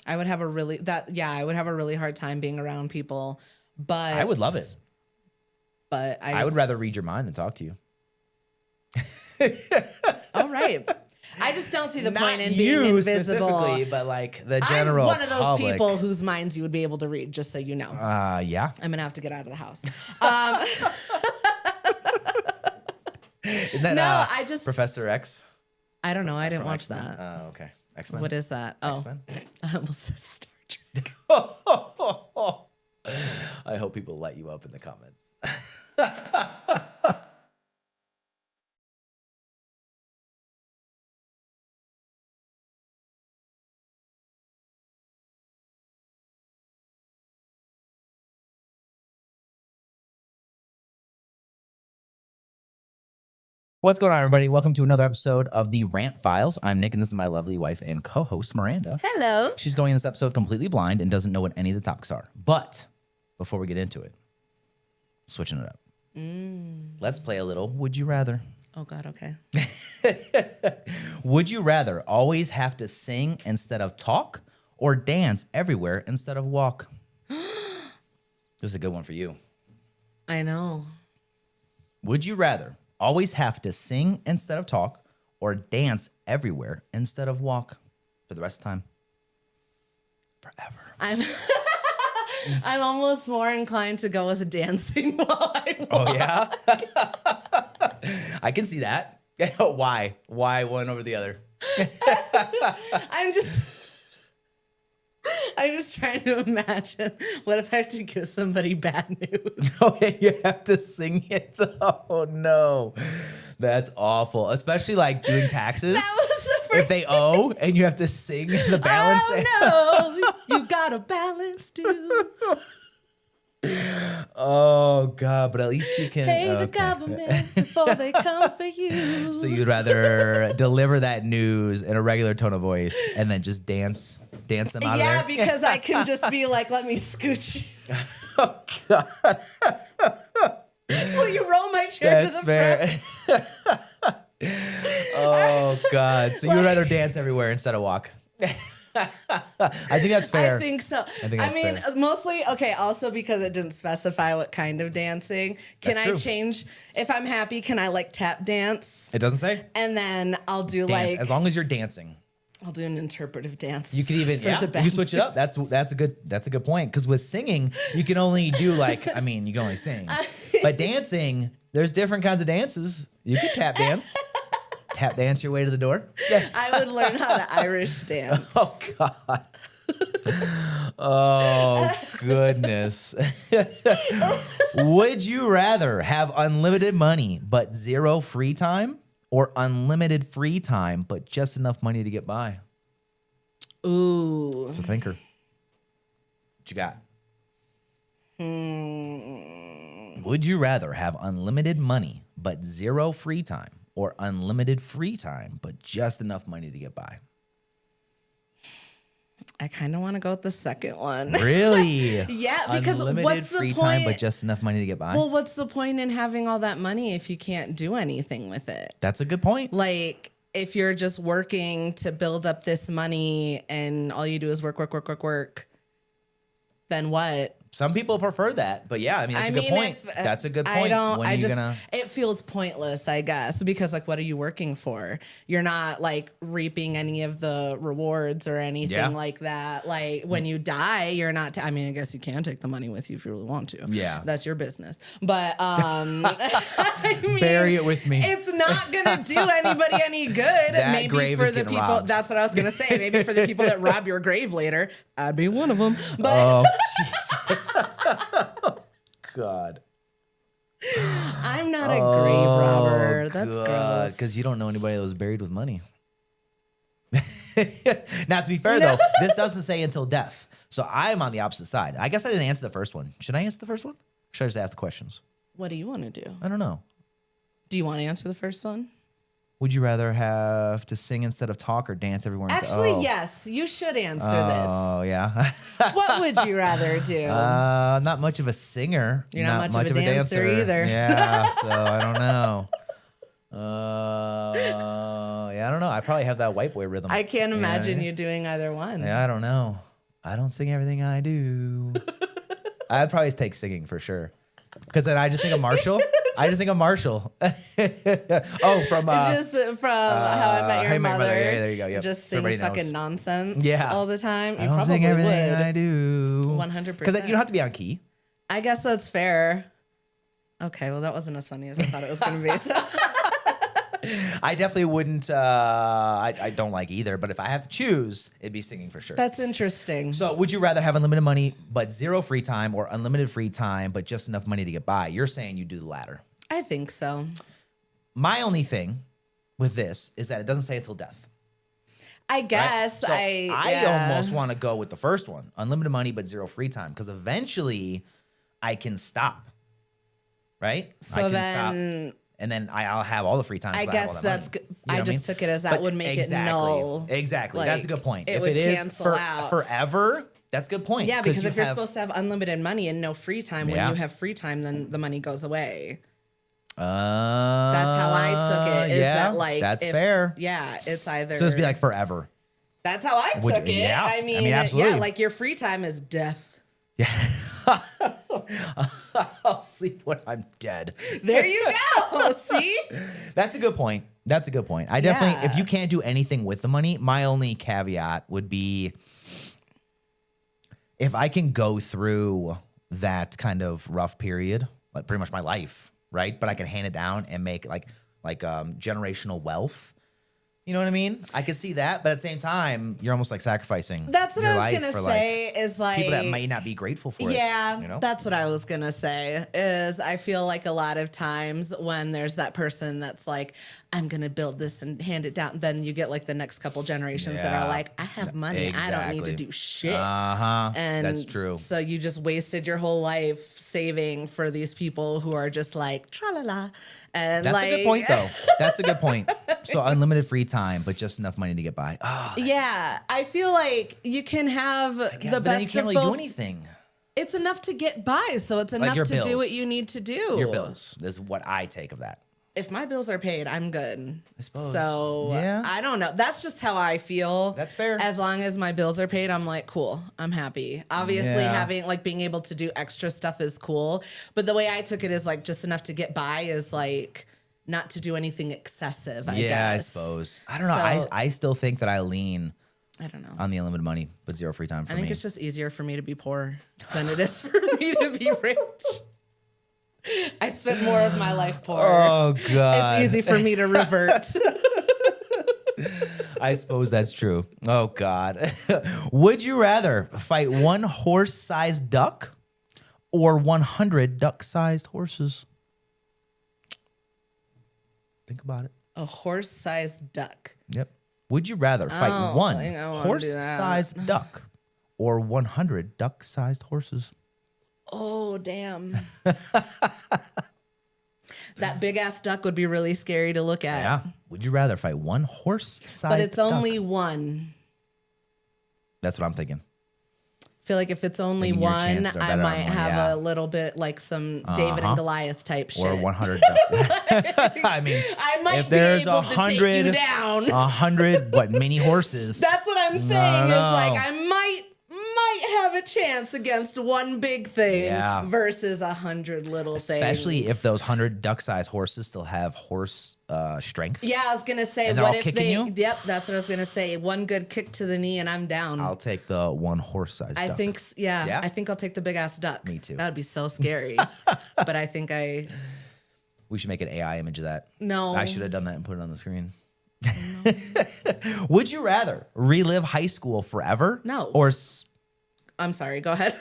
I would have a really hard time being around people, but I would love it. But I would rather read your mind than talk to you. All right. I just don't see the Not point in you being invisible. specifically, but like the general I'm one of those public. people whose minds you would be able to read, just so you know. Yeah. I'm going to have to get out of the house. Isn't that I just... Professor X? I don't know. I didn't watch X-Men? that. Oh, okay. X-Men? What is that? Oh. X-Men? I almost said Star Trek. I hope people light you up in the comments. What's going on, everybody? Welcome to another episode of the Rant Files. I'm Nick, and this is my lovely wife and co-host, Miranda. Hello. She's going in this episode completely blind and doesn't know what any of the topics are. But before we get into it, switching it up. Let's play a little Would You Rather. Oh, God, okay. Would you rather always have to sing instead of talk or dance everywhere instead of walk? This is a good one for you. I know. Would you rather always have to sing instead of talk or dance everywhere instead of walk for the rest of the time? Forever. I'm almost more inclined to go with dancing while I walk. Oh, yeah? I can see that. Why? Why one over the other? I'm just trying to imagine, what if I have to give somebody bad news? Oh, and you have to sing it. Oh, no. That's awful. Especially like doing taxes. That was the first if they owe and you have to sing the balance. Oh, no. You got a balance due. Oh, God. But at least you can Pay the government before they come for you. So you'd rather deliver that news in a regular tone of voice and then just dance them out of there? Yeah, because I can just be like, let me scooch you. Oh, God. Will you roll my chair to the front? Oh, God. So you would rather dance everywhere instead of walk? I think that's fair. I think so. I mean, fair. Mostly, okay, also because it didn't specify what kind of dancing. Can I change, if I'm happy, can I like tap dance? It doesn't say? And then I'll do Dance, like, as long as you're dancing. I'll do an interpretive dance. You could even, you can switch it up. That's a good point. Because with singing, you can only do like, you can only sing. But dancing, there's different kinds of dances. You can tap dance. Tap dance your way to the door. Yeah. I would learn how to Irish dance. Oh, God. Oh, goodness. Would you rather have unlimited money but zero free time or unlimited free time but just enough money to get by? Ooh. It's a thinker. What you got? Would you rather have unlimited money but zero free time or unlimited free time but just enough money to get by? I kind of want to go with the second one. Really? Yeah, because unlimited what's the free point? time but just enough money to get by? Well, what's the point in having all that money if you can't do anything with it? That's a good point. Like, if you're just working to build up this money and all you do is work, then what? Some people prefer that, but yeah, that's a good point. That's a good point. It feels pointless, I guess, because like, what are you working for? You're not like reaping any of the rewards or anything like that. Like when you die, you're not, I guess you can take the money with you if you really want to. Yeah. That's your business. But, bury it with me. It's not going to do anybody any good. That maybe grave for is the getting people, robbed. that's what I was going to say. Maybe for the people that rob your grave later, I'd be one of them. But Oh, Jesus. God. I'm not a grave robber. That's gross. Because you don't know anybody that was buried with money. Now, to be fair, though, this doesn't say until death. So I'm on the opposite side. I guess I didn't answer the first one. Should I answer the first one? Or should I just ask the questions? What do you want to do? I don't know. Do you want to answer the first one? Would you rather have to sing instead of talk or dance everywhere? Actually, yes. You should answer this. Oh, yeah. What would you rather do? Not much of a singer. You're not much of a dancer either. Yeah, so I don't know. Yeah, I don't know. I probably have that white boy rhythm. I can't imagine you doing either one. Yeah, I don't know. I don't sing everything I do. I'd probably take singing for sure. Because then I just think of Marshall. I just think of Marshall. Oh, from How I Met Your Mother. Yeah, there you go. Yep. Just sing fucking nonsense all the time. You I don't probably sing everything would. I do. 100%. Because you don't have to be on key. I guess that's fair. Okay, well, that wasn't as funny as I thought it was going to be. So. I definitely wouldn't. I don't like either. But if I have to choose, it'd be singing for sure. That's interesting. So would you rather have unlimited money but zero free time, or unlimited free time but just enough money to get by? You're saying you do the latter. I think so. My only thing with this is that it doesn't say until death. I guess. Right? So I almost want to go with the first one. Unlimited money but zero free time. Because eventually I can stop. Right? So I can then... stop. And then I'll have all the free time. I guess that's good. I just took it as that would make it null. Exactly. Like, that's a good point. It If would it is cancel out. forever, that's a good point. Yeah, because if you're supposed to have unlimited money and no free time, when you have free time, then the money goes away. That's how I took it. Is that like that's fair. Yeah, it's either. So it'd be like forever. That's how I took it. Yeah. I mean, absolutely. yeah, like your free time is death. Yeah. I'll sleep when I'm dead. There you go. See? That's a good point. That's a good point. I definitely, if you can't do anything with the money, my only caveat would be if I can go through that kind of rough period, like pretty much my life, right? But I can hand it down and make like generational wealth. You know what I mean? I could see that, but at the same time, you're almost like sacrificing. That's what your I was life gonna for, say. Is like people that may not be grateful for it. Yeah, you know? that's what I was gonna say. Is I feel like a lot of times when there's that person that's like, I'm gonna build this and hand it down, then you get like the next couple generations that are like, I have money, I don't need to do shit. And that's true. So you just wasted your whole life saving for these people who are just like tra la la. And that's a good point, though. That's a good point. So unlimited free time, but just enough money to get by. Oh, yeah, I feel like you can have the but best then you can't of really both. do anything. It's enough to get by, so it's enough to do what you need to do. Your bills. This is what I take of that. If my bills are paid, I'm good. I suppose. So yeah. I don't know. That's just how I feel. That's fair. As long as my bills are paid, I'm like, cool. I'm happy. Obviously, having like being able to do extra stuff is cool. But the way I took it is like just enough to get by is like not to do anything excessive. I guess. I suppose. I don't know. So, I still think that I lean. I don't know. On the unlimited money, but zero free time for me. I think it's just easier for me to be poor than it is for me to be rich. I spent more of my life poor. Oh, God. It's easy for me to revert. I suppose that's true. Oh, God. Would you rather fight one horse-sized duck or 100 duck-sized horses? Think about it. A horse-sized duck. Yep. Would you rather fight one I horse-sized duck or 100 duck-sized horses? Oh, damn. That big ass duck would be really scary to look at. Yeah. Would you rather fight one horse-sized duck? But it's only one. That's what I'm thinking. I feel like if it's only Thinking your one, chances are I better might on one, have a little bit like some David and Goliath type shit. Or 100 duck. I mean, I might if there's be able to take you down. 100 mini horses. That's what I'm saying. Is like I might have a chance against one big thing versus 100 little things. Especially if those 100 duck-sized horses still have horse strength. Yeah, I was gonna say, and what if they? You? Yep, that's what I was gonna say. One good kick to the knee and I'm down. I'll take the one horse-sized duck. I think, I think I'll take the big ass duck. Me too. That would be so scary. But I think we should make an AI image of that. No, I should have done that and put it on the screen. Would you rather relive high school forever? No. Or I'm sorry. Go ahead.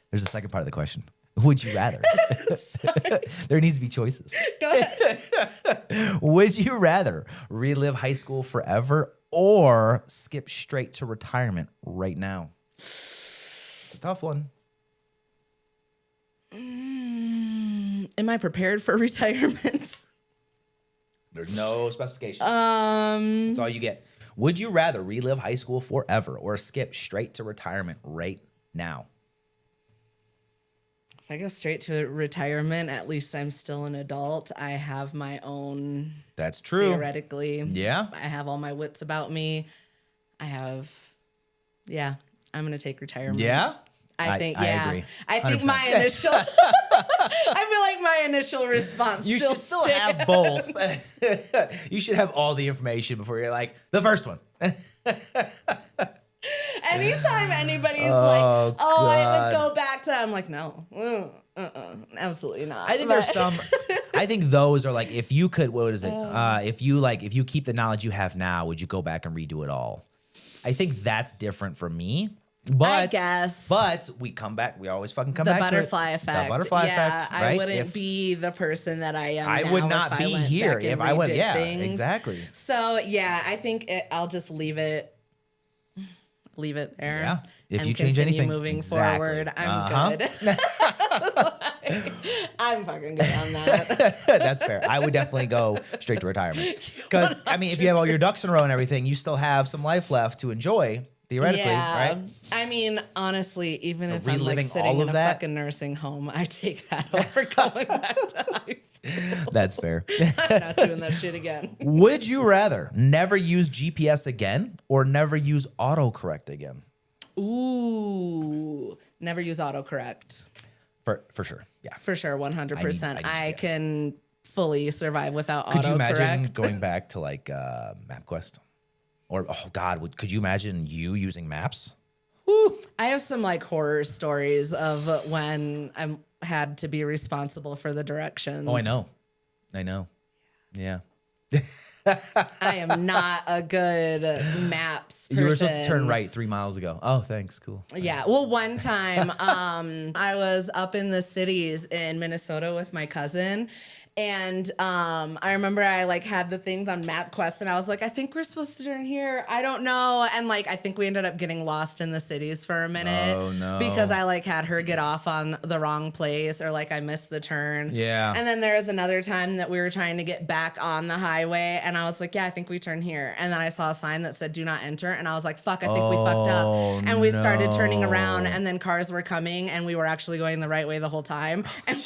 There's a second part of the question. Would you rather? There needs to be choices. Go ahead. Would you rather relive high school forever or skip straight to retirement right now? It's a tough one. Am I prepared for retirement? There's no specifications. That's all you get. Would you rather relive high school forever or skip straight to retirement right now? If I go straight to retirement, at least I'm still an adult. I have my own. That's true. Theoretically. Yeah. I have all my wits about me. I have Yeah, I'm gonna take retirement. Yeah. I think, I yeah. agree. I think 100%. my initial, I feel like my initial response You should still have both. You should have all the information before you're like, the first one. Anytime anybody's Oh, like, oh, I would God. go back to, I'm like, no, absolutely not. I think there's some. I think those are like, if you could, what is it? If you keep the knowledge you have now, would you go back and redo it all? I think that's different for me. But I guess. But we come back. We always fucking come The back butterfly to it. effect. The butterfly yeah, effect. Right? I wouldn't be the person that I am. I now would not if be I went here back and if I went. redid Yeah, things. exactly. So yeah, I think I'll just leave it there. Yeah. If and you change continue anything, moving exactly. forward, I'm good. I'm fucking good on that. That's fair. I would definitely go straight to retirement. Because, I mean, if you have all your ducks in a row and everything, you still have some life left to enjoy, theoretically, right? I mean, honestly, even if I'm like Reliving sitting all in of a that? fucking nursing home, I take that over going back to high school. That's fair. I'm not doing that shit again. Would you rather never use GPS again or never use autocorrect again? Ooh, never use autocorrect. For sure. Yeah. For sure, 100%. I need I GPS. can fully survive without Could autocorrect. you imagine going back to like MapQuest? Or, oh God, could you imagine you using maps? I have some like horror stories of when I had to be responsible for the directions. Oh, I know. Yeah. I am not a good maps person. You were supposed to turn right 3 miles ago. Oh, thanks. Cool. Yeah. Well, one time I was up in the cities in Minnesota with my cousin. And I remember I like had the things on MapQuest and I was like, I think we're supposed to turn here. I don't know. And like, I think we ended up getting lost in the cities for a minute. Oh, no. Because I like had her get off on the wrong place or like I missed the turn. Yeah. And then there was another time that we were trying to get back on the highway and I was like, yeah, I think we turn here. And then I saw a sign that said do not enter. And I was like, fuck, I think we fucked up. And we started turning around and then cars were coming and we were actually going the right way the whole time. And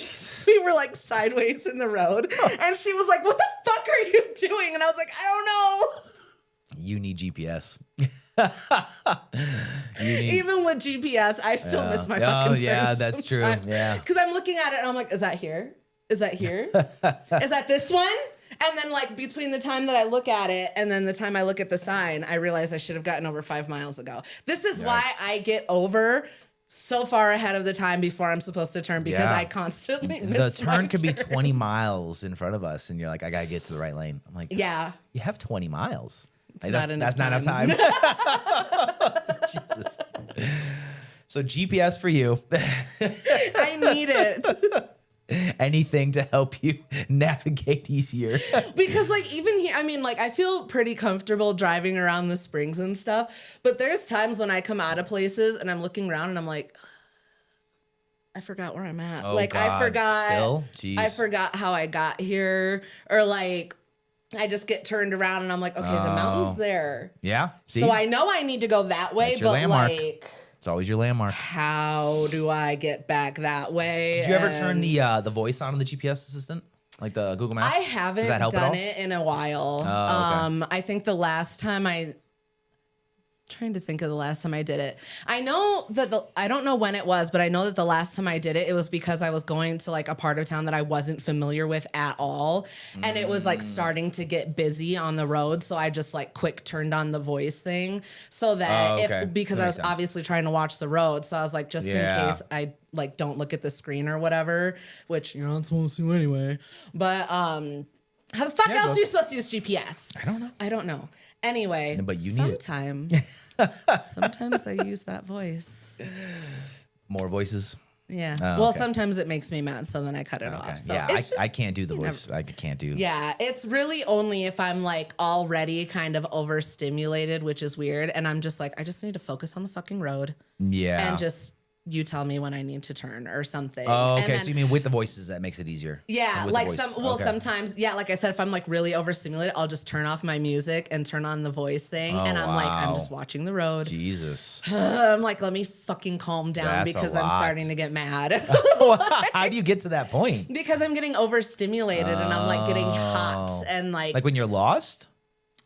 we were like sideways in the road. And she was like, what the fuck are you doing? And I was like, I don't know. You need GPS. Even with GPS, I still miss my fucking turns. Yeah, that's sometimes. true. Yeah. Because I'm looking at it and I'm like, is that here? Is that here? Is that this one? And then like between the time that I look at it and then the time I look at the sign, I realize I should have gotten over 5 miles ago. This is why I get over so far ahead of the time before I'm supposed to turn because I constantly miss the turn could be turns. 20 miles in front of us and you're like, I gotta get to the right lane. I'm like, Yeah. you have 20 miles. Like, not enough that's not enough time. Jesus. So GPS for you. I need it. Anything to help you navigate easier. Because like even here, I mean, like I feel pretty comfortable driving around the springs and stuff, but there's times when I come out of places and I'm looking around and I'm like, I forgot where I'm at. Oh, like God. I forgot. Still? Jeez. I forgot how I got here, or like I just get turned around and I'm like, okay, the mountain's there. Yeah. See? So I know I need to go that way, That's your but landmark. like, It's always your landmark. how do I get back that way? Did you ever turn the voice on the GPS assistant? Like the Google Maps? I haven't Does that help at all? done it in a while. Oh, okay. I think the last time trying to think of the last time I did it. I know that I don't know when it was, but I know that the last time I did it, it was because I was going to like a part of town that I wasn't familiar with at all. And it was like starting to get busy on the road. So I just like quick turned on the voice thing so that because That I makes was sense. obviously trying to watch the road. So I was like, just in case I like don't look at the screen or whatever, which you're not supposed to anyway. But how the fuck else are you supposed to use GPS? I don't know. Anyway, but you need it. sometimes I use that voice. More voices? Yeah. Oh, well, okay. sometimes it makes me mad, so then I cut it off. So yeah, it's just, I can't do the voice. I can't do. Yeah, it's really only if I'm like already kind of overstimulated, which is weird, and I'm just like, I just need to focus on the fucking road. Yeah. And just you tell me when I need to turn or something. Oh, okay. And then, So you mean with the voices that makes it easier? yeah, With like the voice. sometimes, yeah, like I said, if I'm like really overstimulated, I'll just turn off my music and turn on the voice thing. Oh, and I'm like, I'm wow. just watching the road. Jesus. I'm like, let me fucking calm down That's a because I'm lot. starting to get mad. How do you get to that point? Because I'm getting overstimulated and I'm like getting hot and Like when you're lost?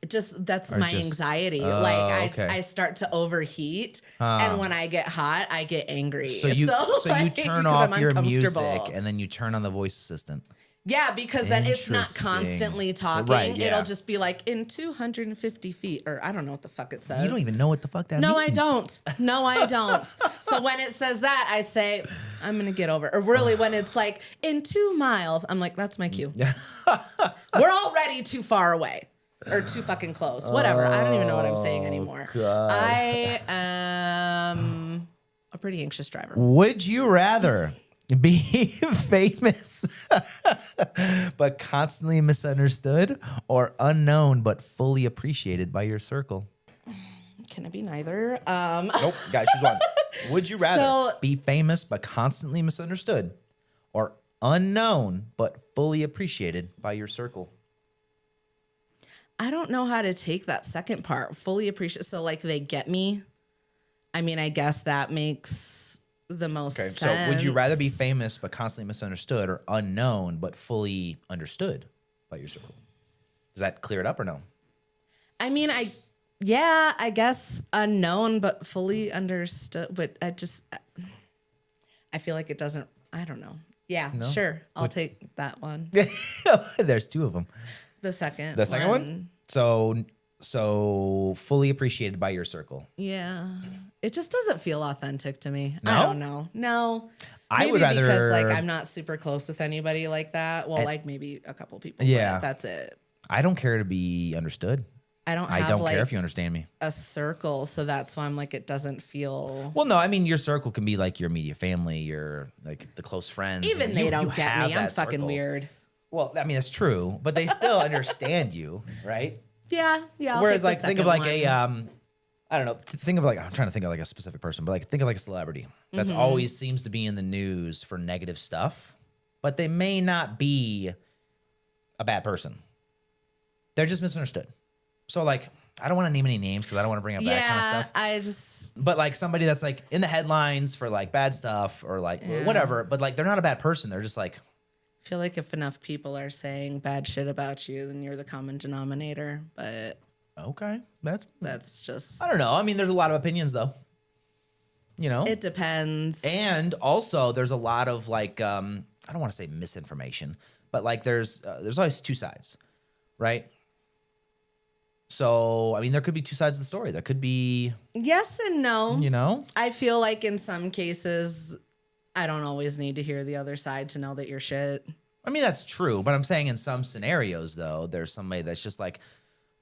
That's my anxiety. I start to overheat, and when I get hot, I get angry. So you turn off your music and then you turn on the voice assistant. Yeah, because then it's not constantly talking. Right, yeah. It'll just be like in 250 feet, or I don't know what the fuck it says. You don't even know what the fuck that means. No, I don't. No, I don't. So when it says that, I say, I'm going to get over it. Or really, when it's like in 2 miles, I'm like, that's my cue. We're already too far away. Or too fucking close. Whatever. I don't even know what I'm saying anymore. God. I am a pretty anxious driver. Would you rather be famous but constantly misunderstood, or unknown but fully appreciated by your circle? Can it be neither? Nope, guys, choose one. Would you rather be famous but constantly misunderstood, or unknown but fully appreciated by your circle? I don't know how to take that second part. Fully appreciate. So like they get me. I mean, I guess that makes the most sense. So would you rather be famous but constantly misunderstood, or unknown but fully understood by your circle? Does that clear it up or no? I mean, I guess unknown but fully understood. But I feel like it doesn't. I don't know. Yeah, no? Sure. I'll take that one. There's 2 of them. The second one? So fully appreciated by your circle. Yeah. It just doesn't feel authentic to me. No? I don't know. No. I would rather, because like I'm not super close with anybody like that. Well, like maybe a couple people. Yeah. But that's it. I don't care to be understood. I don't care if you understand me. A circle, so that's why I'm like it doesn't feel. Well, no, I mean your circle can be like your immediate family, your like the close friends. Even they don't get me. I'm fucking weird. Well, I mean that's true, but they still understand you, right? Yeah. Whereas like think of like a I don't know, think of like I'm trying to think of like a specific person, but like think of like a celebrity that's always seems to be in the news for negative stuff, but they may not be a bad person. They're just misunderstood. So like I don't want to name any names because I don't want to bring up that kind of stuff. But like somebody that's like in the headlines for like bad stuff or like whatever, but like they're not a bad person. They're just like. I feel like if enough people are saying bad shit about you, then you're the common denominator. But okay, that's just. I don't know. I mean, there's a lot of opinions though. You know, it depends. And also, there's a lot of like I don't want to say misinformation, but like there's always 2 sides, right? So, I mean, there could be 2 sides of the story. There could be... Yes and no. You know? I feel like in some cases, I don't always need to hear the other side to know that you're shit. I mean, that's true. But I'm saying in some scenarios, though, there's somebody that's just like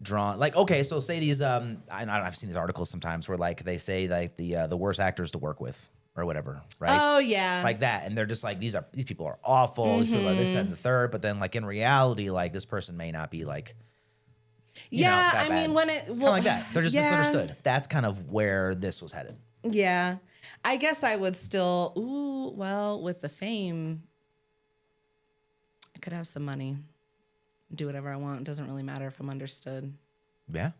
drawn... Like, okay, so say these... I've seen these articles sometimes where like they say like the worst actors to work with or whatever, right? Oh, yeah. Like that. And they're just like, these people are awful. These people are this, that, and the third. But then like in reality, like this person may not be like... I mean, when it... Well, like that. They're just misunderstood. That's kind of where this was headed. Yeah. I guess I would still... with the fame, I could have some money. Do whatever I want. It doesn't really matter if I'm understood. Yeah.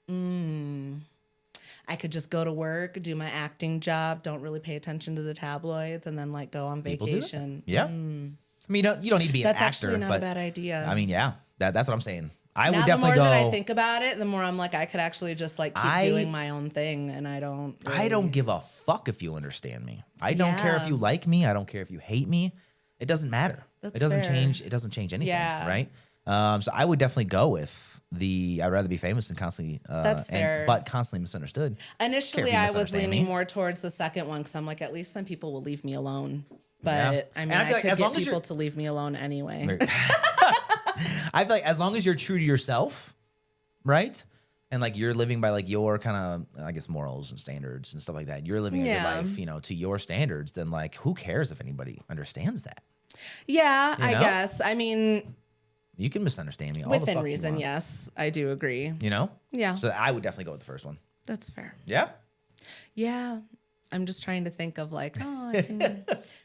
I could just go to work, do my acting job, don't really pay attention to the tabloids, and then like go on vacation. Yeah. I mean, you don't need to be an actor. That's actually not a bad idea. I mean, yeah. That's what I'm saying. I would definitely go. The more that I think about it, the more I'm like, I could actually just like keep doing my own thing, and I don't. Really... I don't give a fuck if you understand me. I don't care if you like me. I don't care if you hate me. It doesn't matter. It doesn't change. It doesn't change anything. Yeah. Right. So I would definitely go with I'd rather be famous than constantly. That's fair. But constantly misunderstood. Initially, I was leaning more towards the second one because I'm like, at least some people will leave me alone. But I mean, I could get people to leave me alone anyway. I feel like as long as you're true to yourself, right? And like you're living by like your kind of, I guess, morals and standards and stuff like that. You're living your life, to your standards. Then like, who cares if anybody understands that? Yeah, I guess. I mean, you can misunderstand me all within the fuck reason. you want. Yes, I do agree. Yeah. So I would definitely go with the first one. That's fair. Yeah. Yeah. I'm just trying to think of like, I can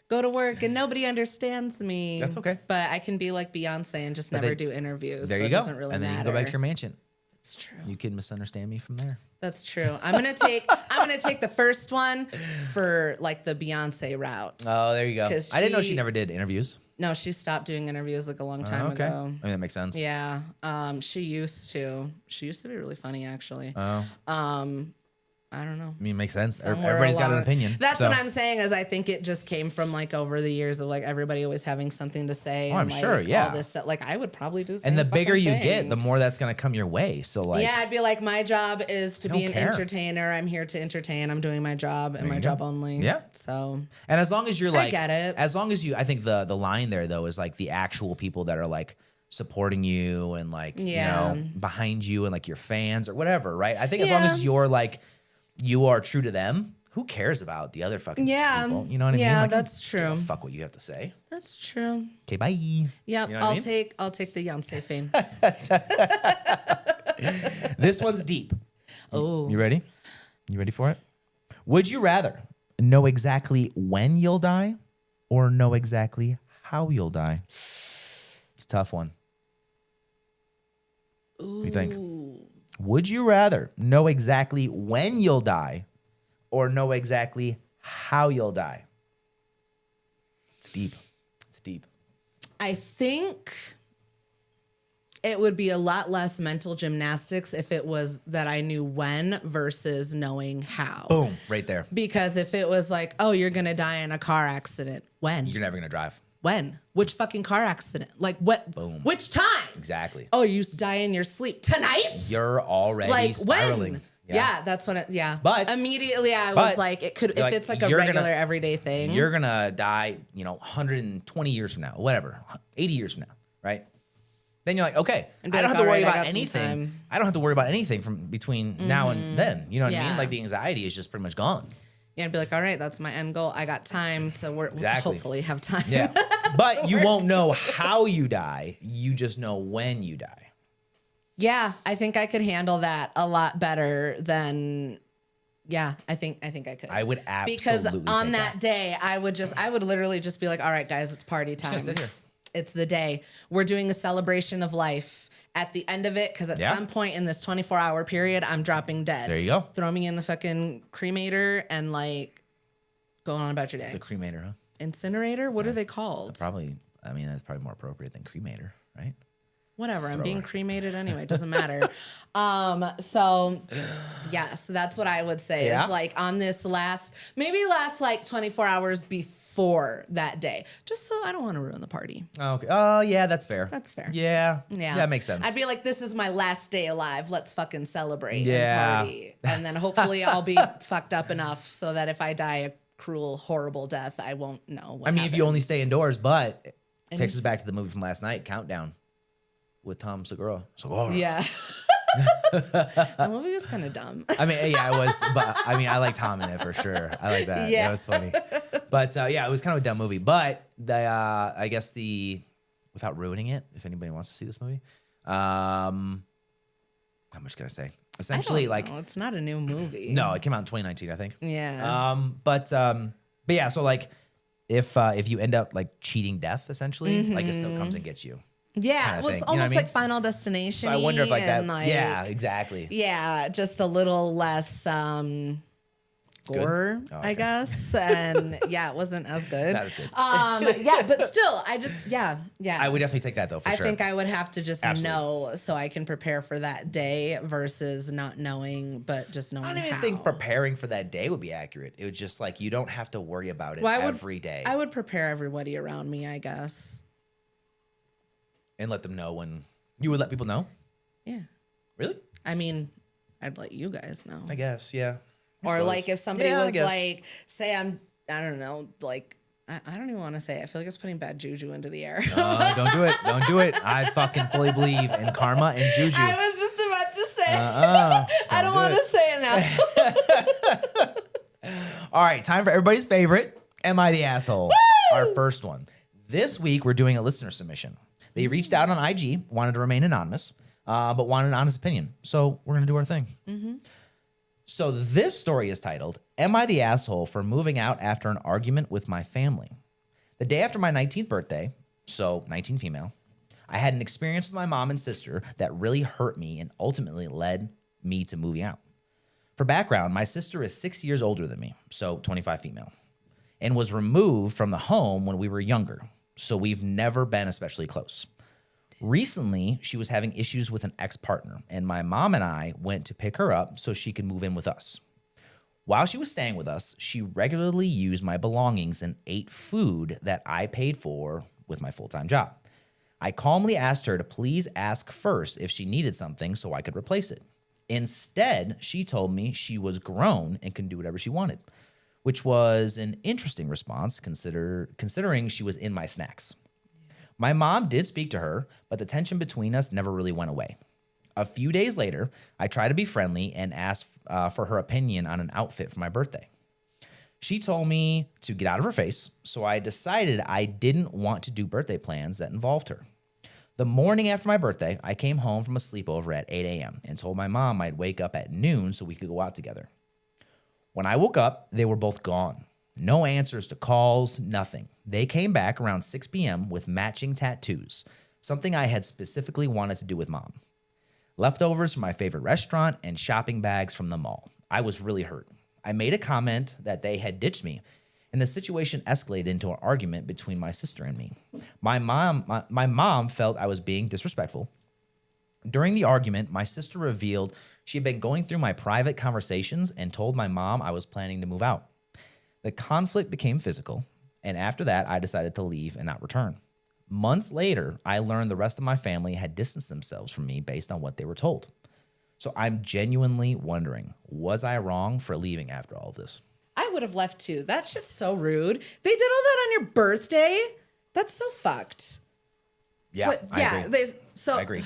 go to work and nobody understands me. That's okay. But I can be like Beyonce and just never do interviews. There you go. It doesn't really matter. And then you can go back to your mansion. That's true. You can misunderstand me from there. That's true. I'm gonna take the first one for like the Beyonce route. Oh, there you go. I didn't know she never did interviews. No, she stopped doing interviews like a long time ago. I mean, that makes sense. Yeah. She used to. She used to be really funny, actually. Oh. I don't know. I mean, it makes sense. Somewhere Everybody's got an along- opinion. That's so. what I'm saying. Is I think it just came from like over the years of like everybody always having something to say. Oh, I'm and, like, sure, yeah. All this stuff. Like I would probably do. The same And the bigger fucking you thing. get, the more that's going to come your way. So like, yeah, I'd be like, my job is to be an care. entertainer. I'm here to entertain. I'm doing my job and my you job go. only. Yeah. So. and as long as you're like, get it. as long as you, I think the line there though is like the actual people that are like supporting you and like, Yeah. you know, behind you and like your fans or whatever, right? I think as Yeah. long as you're like, you are true to them, who cares about the other fucking Yeah. people? You know what I mean? Yeah, Like, that's I don't give a true. fuck what you have to say. That's true. Okay, bye. Yep. You know what I I'll mean? take the Beyonce fame. This one's deep. Oh. You ready? You ready for it? Would you rather know exactly when you'll die or know exactly how you'll die? It's a tough one. What do you think? Would you rather know exactly when you'll die or know exactly how you'll die? It's deep. It's deep. I think it would be a lot less mental gymnastics if it was that I knew when versus knowing how. Boom, right there. Because if it was like, oh, you're going to die in a car accident. When? You're never going to drive. When? Which fucking car accident? Like what? Boom. Which time? Exactly. Oh, you die in your sleep tonight? You're already like spiraling. when? Yeah, that's what it, yeah. But- immediately I but, was like, it could, if like, it's like a you're regular gonna- everyday thing. You're going to die, 120 years from now, whatever, 80 years from now, right? Then you're like, okay, And be I don't like, have to worry "All right, I about got some anything. time." I don't have to worry about anything from between now and then. You know what I mean? Yeah. Like the anxiety is just pretty much gone. Yeah, I'd be like, all right, that's my end goal. I got time to work. Exactly. Hopefully have time. Yeah. But you won't know how you die. You just know when you die. Yeah, I think I could handle that a lot better than. Yeah, I think I could. I would because absolutely on take that day, I would literally just be like, all right, guys, it's party time. sit here. It's the day. We're doing a celebration of life. At the end of it, because at Yeah. some point in this 24-hour period, I'm dropping dead. There you go. Throw me in the fucking cremator and like go on about your day. The cremator, huh? Incinerator? What are they called? Probably, that's probably more appropriate than cremator, right? Whatever. I'm being her. cremated anyway. It doesn't matter. So yes, that's what I would say Yeah. is like on this last like 24 hours before that day, just so I don't want to ruin the party. Okay. Oh, yeah, that's fair. That's fair. Yeah. Yeah. That makes sense. I'd be like, this is my last day alive. Let's fucking celebrate Yeah. and party. And then hopefully I'll be fucked up enough so that if I die a cruel, horrible death, I won't know what if you only happened. stay indoors, but it takes us back to the movie from last night, Countdown, with Tom Segura. Yeah. The movie was kind of dumb. I mean, yeah, it was, but I mean, I like Tom in it for sure. I like that. Yeah. That was funny. But yeah, it was kind of a dumb movie. But I guess without ruining it, if anybody wants to see this movie, how much can I say? Essentially, It's not a new movie. no, it came out in 2019, I think. Yeah. But yeah, so like, if you end up like cheating death, essentially, like it still comes and gets you. Yeah, kinda well, it's thing, you know what I almost mean? like Final Destination. So I wonder if like that. and, Yeah, exactly. Yeah, just a little less gore, Oh, I okay. guess. And yeah, it wasn't as good. Not as good. Yeah, but still, yeah. I would definitely take that though, for I sure. think I would have to just Absolutely. know so I can prepare for that day versus not knowing, but just knowing I don't even how. think preparing for that day would be accurate. It was just like you don't have to worry about it every day I would prepare everybody around me, I guess. and let them know when you would let people know. Yeah. Really? I mean, I'd let you guys know. I guess, yeah. I Or suppose. like if somebody Yeah, I was guess. like, say I don't know, like I don't even want to say it. I feel like it's putting bad juju into the air. Don't do it. Don't do it. I fucking fully believe in karma and juju. I was just about to say I don't do want it. to say it now. All right, time for everybody's favorite. Am I the asshole? Our first one. This week, we're doing a listener submission. They reached out on IG, wanted to remain anonymous, but wanted an honest opinion. So we're going to do our thing. So this story is titled, Am I the Asshole for Moving Out After an Argument with My Family? The day after my 19th birthday, so 19 female, I had an experience with my mom and sister that really hurt me and ultimately led me to moving out. For background, my sister is 6 years older than me, so 25 female, and was removed from the home when we were younger, so we've never been especially close. Recently, she was having issues with an ex-partner, and my mom and I went to pick her up so she could move in with us. While she was staying with us, she regularly used my belongings and ate food that I paid for with my full-time job. I calmly asked her to please ask first if she needed something so I could replace it. Instead, she told me she was grown and could do whatever she wanted, which was an interesting response considering she was in my snacks. My mom did speak to her, but the tension between us never really went away. A few days later, I tried to be friendly and asked for her opinion on an outfit for my birthday. She told me to get out of her face, so I decided I didn't want to do birthday plans that involved her. The morning after my birthday, I came home from a sleepover at 8 a.m. and told my mom I'd wake up at noon so we could go out together. When I woke up, they were both gone. No answers to calls, nothing. They came back around 6 p.m. with matching tattoos, something I had specifically wanted to do with mom. Leftovers from my favorite restaurant and shopping bags from the mall. I was really hurt. I made a comment that they had ditched me, and the situation escalated into an argument between my sister and me. My mom felt I was being disrespectful. During the argument, my sister revealed she had been going through my private conversations and told my mom I was planning to move out. The conflict became physical, and after that, I decided to leave and not return. Months later, I learned the rest of my family had distanced themselves from me based on what they were told. So I'm genuinely wondering, was I wrong for leaving after all of this? I would have left too. That's just so rude. They did all that on your birthday? That's so fucked. Yeah, I agree. I agree.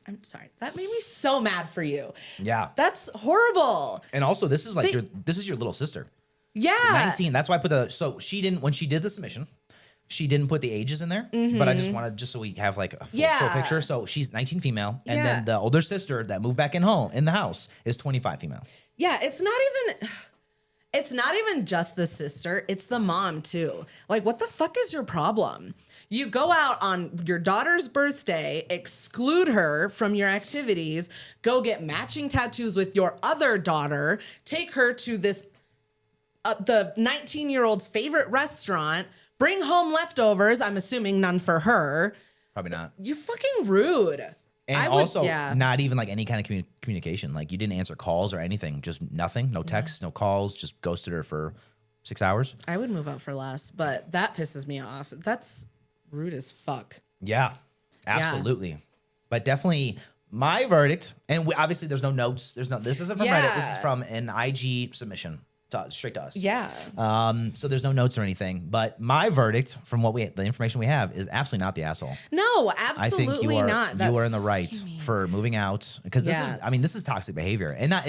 I'm sorry. That made me so mad for you. Yeah. That's horrible. And also, this is like this is your little sister. Yeah. So 19. That's why I put so she didn't, when she did the submission, she didn't put the ages in there, but I just wanted, just so we have like a full picture. So she's 19 female. And then the older sister that moved back in the house is 25 female. Yeah. It's not even just the sister. It's the mom too. Like, what the fuck is your problem? You go out on your daughter's birthday, exclude her from your activities, go get matching tattoos with your other daughter, take her to this, the 19-year-old's favorite restaurant, bring home leftovers. I'm assuming none for her. Probably not. You're fucking rude. And not even like any kind of communication. Like you didn't answer calls or anything. Just nothing. No texts, no calls. Just ghosted her for 6 hours. I would move out for less, but that pisses me off. That's rude as fuck. Yeah, absolutely. Yeah. But definitely my verdict, and obviously there's no notes. This isn't from Reddit. This is from an IG submission. Straight to us. Yeah. So there's no notes or anything, but my verdict from the information we have is absolutely not the asshole. No, absolutely I think you are, not. You are in the right for moving out because this is toxic behavior, and not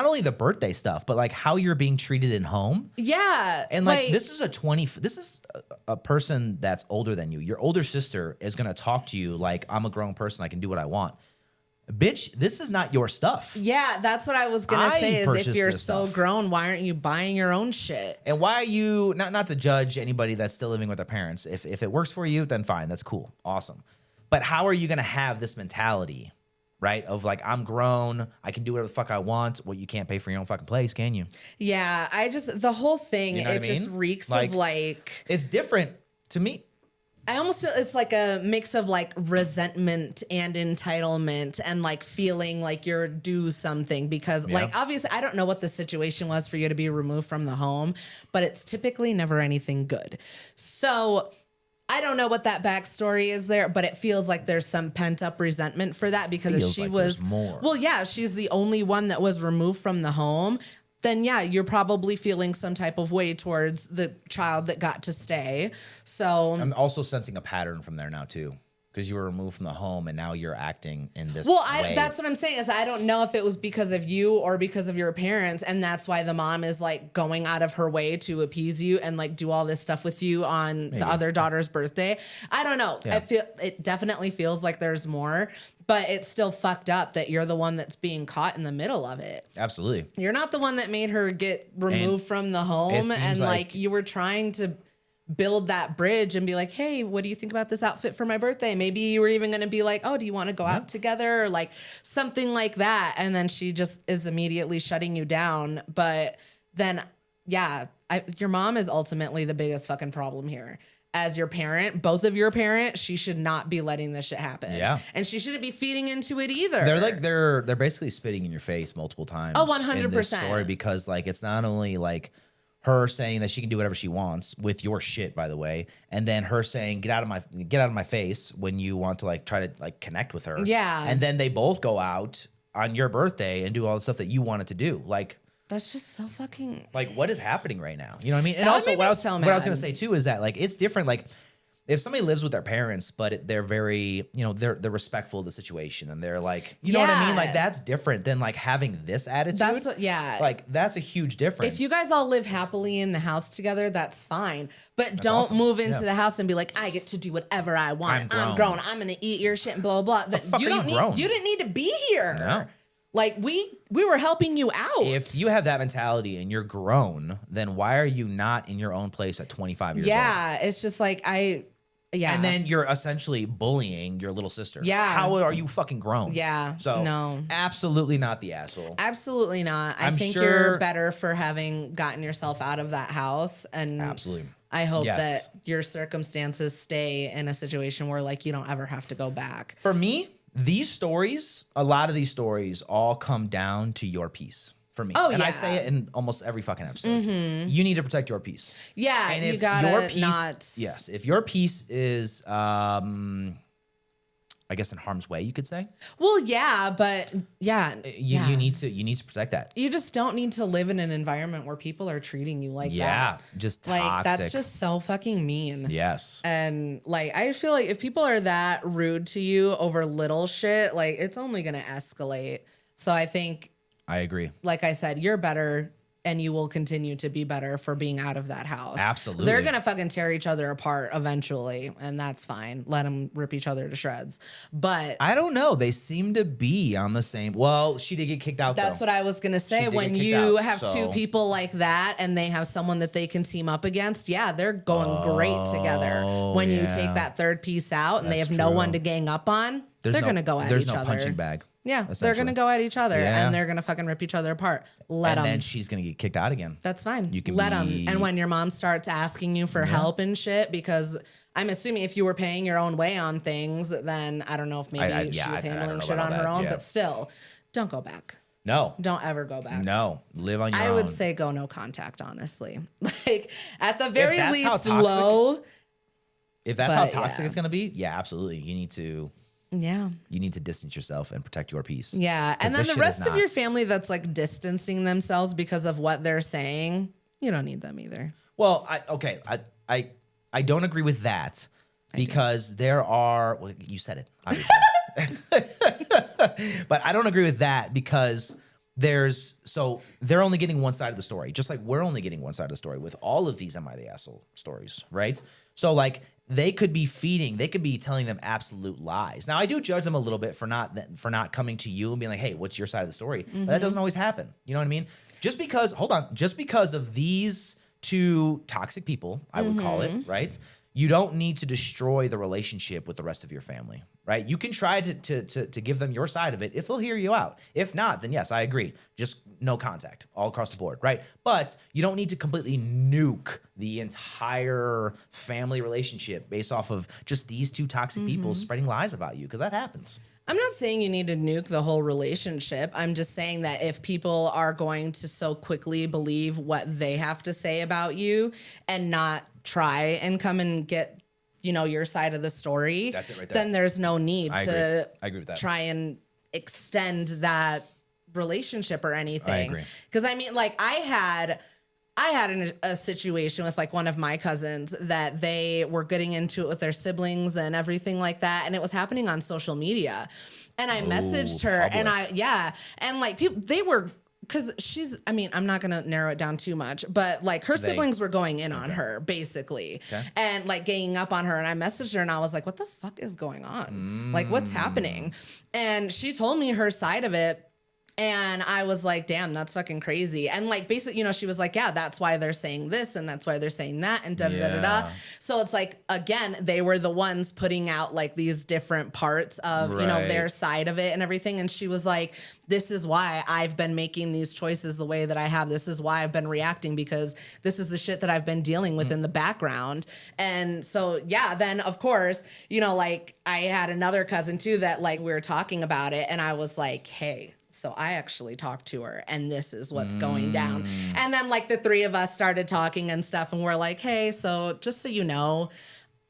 only the birthday stuff, but like how you're being treated in home. Yeah. And like this is a person that's older than you. Your older sister is going to talk to you like, I'm a grown person. I can do what I want. Bitch, this is not your stuff. Yeah, that's what I was going to say is if you're so grown, why aren't you buying your own shit? And why are you, not to judge anybody that's still living with their parents. If it works for you, then fine. That's cool. Awesome. But how are you going to have this mentality, right? Of like, I'm grown. I can do whatever the fuck I want. Well, you can't pay for your own fucking place, can you? Yeah, the whole thing, you know it just reeks of like. It's different to me. I almost feel it's like a mix of like resentment and entitlement and like feeling like you're due something because like obviously I don't know what the situation was for you to be removed from the home, but it's typically never anything good. So I don't know what that backstory is there, but it feels like there's some pent up resentment for that because if she was more. Well, yeah, if she's the only one that was removed from the home, then yeah, you're probably feeling some type of way towards the child that got to stay. So I'm also sensing a pattern from there now too, because you were removed from the home and now you're acting in this way. That's what I'm saying is I don't know if it was because of you or because of your parents, and that's why the mom is like going out of her way to appease you and like do all this stuff with you on the other daughter's birthday. I don't know. Yeah. It definitely feels like there's more. But it's still fucked up that you're the one that's being caught in the middle of it. Absolutely. You're not the one that made her get removed from the home. And like you were trying to build that bridge and be like, hey, what do you think about this outfit for my birthday? Maybe you were even going to be like, oh, do you want to go out together? Or like something like that. And then she just is immediately shutting you down. But then, yeah, your mom is ultimately the biggest fucking problem here. as your parent, both of your parents, she should not be letting this shit happen. Yeah. And she shouldn't be feeding into it either. They're basically spitting in your face multiple times. Oh, 100%. In this story, because like it's not only like her saying that she can do whatever she wants with your shit, by the way, and then her saying get out of my face when you want to like try to like connect with her. Yeah. And then they both go out on your birthday and do all the stuff that you wanted to do. Like that's just so fucking like what is happening right now? You know what I mean? And that also what I was mad. gonna say too is that like it's different. Like if somebody lives with their parents, but they're very, you know, they're respectful of the situation and they're like, you know what I mean? Like that's different than like having this attitude. That's what, yeah. Like that's a huge difference. If you guys all live happily in the house together, that's fine. But don't awesome. move into the house and be like, I get to do whatever I want. I'm grown. I'm gonna eat your shit and blah blah blah. fuck You are don't you need grown? you didn't need to be here. No. Like we were helping you out. If you have that mentality and you're grown, then why are you not in your own place at 25 years old? Yeah, it's just like yeah. And then you're essentially bullying your little sister. Yeah. How are you fucking grown? Yeah. So no. Absolutely not the asshole. Absolutely not. I think sure- you're better for having gotten yourself out of that house. And Absolutely. I hope Yes. that your circumstances stay in a situation where like you don't ever have to go back. For me, a lot of these stories all come down to your peace. For me. Oh, and I yeah. say it in almost every fucking episode. You need to protect your peace. Yeah, And you if gotta your peace, not. yes, if your peace is, I guess in harm's way, you could say. Well, yeah, but yeah, You need to protect that. You just don't need to live in an environment where people are treating you like that. Just Like toxic. that's just so fucking mean. Yes. And like I feel like if people are that rude to you over little shit, like it's only gonna escalate. So I think, I agree. like I said, you're better and you will continue to be better for being out of that house. Absolutely. They're going to fucking tear each other apart eventually, and that's fine. Let them rip each other to shreds. But I don't know. They seem to be on the same. Well, she did get kicked out. that's what I was going to say. did When get kicked you out, have so- two people like that and they have someone that they can team up against, yeah, they're going great together. When you yeah. take that third piece out and they That's have no true. one to gang up on, they're going to go at each There's other. no punching bag. Yeah, they're essentially. going to go at each other Yeah. and they're going to fucking rip each other apart. Let And them. then she's gonna get kicked out again. That's fine. You can let be- them. And when your mom starts asking you for help and shit, because I'm assuming if you were paying your own way on things, then I don't know if maybe she was I don't handling know shit about on all her that, own, yeah. but still, don't go back. No. Don't ever go back. No. Live on your I own. would say go no contact, honestly. Like at the very that's how least, toxic- low. If that's how But, toxic yeah. it's gonna be, yeah, absolutely. You need to distance yourself and protect your peace. Yeah. 'Cause And then this the shit is rest of not- your family that's like distancing themselves because of what they're saying, you don't need them either. Well, I don't agree with that because there are. Well, you said it, obviously. But I don't agree with that because they're only getting one side of the story, just like we're only getting one side of the story with all of these "Am I the Asshole" stories, right? So like they could be telling them absolute lies. Now I do judge them a little bit for not coming to you and being like, hey, what's your side of the story? But that doesn't always happen. You know what I mean? Just because of these two toxic people, I would call it, right? You don't need to destroy the relationship with the rest of your family, right? You can try to give them your side of it if they'll hear you out. If not, then yes, I agree. Just no contact all across the board, right? But you don't need to completely nuke the entire family relationship based off of just these two toxic people spreading lies about you, because that happens. I'm not saying you need to nuke the whole relationship. I'm just saying that if people are going to so quickly believe what they have to say about you and not try and come and get, your side of the story, That's it right there. then there's no need I agree with that. try and extend that relationship or anything. agree. Because I mean, like I had a situation with like one of my cousins that they were getting into it with their siblings and everything like that. And it was happening on social media. And I messaged her and like people, they were, cause I'm not going to narrow it down too much, but like her siblings were going in on her basically and like ganging up on her. And I messaged her and I was like, what the fuck is going on? Like what's happening? And she told me her side of it. And I was like, damn, that's fucking crazy. And like, basically, you know, she was like, yeah, that's why they're saying this and that's why they're saying that and da da da da. So it's like, again, they were the ones putting out like these different parts of, you know, their side of it and everything. And she was like, this is why I've been making these choices the way that I have. This is why I've been reacting, because this is the shit that I've been dealing with in the background. And so, yeah, then of course, you know, like I had another cousin too that like we were talking about it and I was like, hey, so I actually talked to her and this is what's going down. And then like the three of us started talking and stuff and we're like, hey, so just so you know,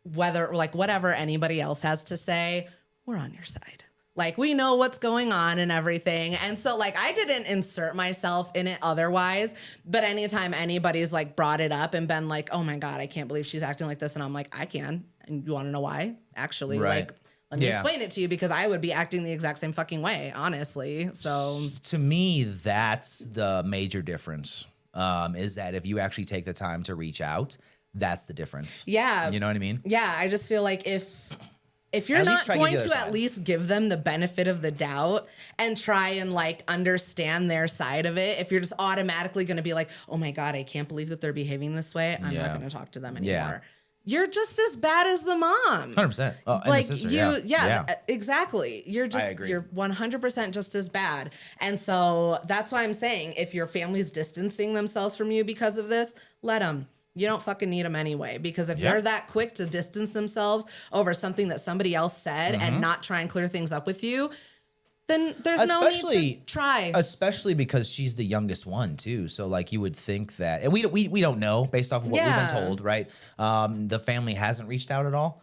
whether like whatever anybody else has to say, we're on your side. Like we know what's going on and everything. And so like I didn't insert myself in it otherwise, but anytime anybody's like brought it up and been like, oh my God, I can't believe she's acting like this. And I'm like, I can. And you want to know why? Actually, like let me explain it to you, because I would be acting the exact same fucking way, honestly. So to me, that's the major difference, is that if you actually take the time to reach out, that's the difference. Yeah. You know what I mean? Yeah. I just feel like if you're not going to at least give them the benefit of the doubt and try and like understand their side of it, if you're just automatically going to be like, oh my God, I can't believe that they're behaving this way, I'm not going to talk to them anymore. You're just as bad as the mom. 100%. Oh, like sister, exactly. You're 100% just as bad. And so that's why I'm saying, if your family's distancing themselves from you because of this, let them. You don't fucking need them anyway, because if they're that quick to distance themselves over something that somebody else said and not try and clear things up with you, then there's no need to try. Especially because she's the youngest one too. So like you would think that, and we don't know based off of what we've been told, right? The family hasn't reached out at all.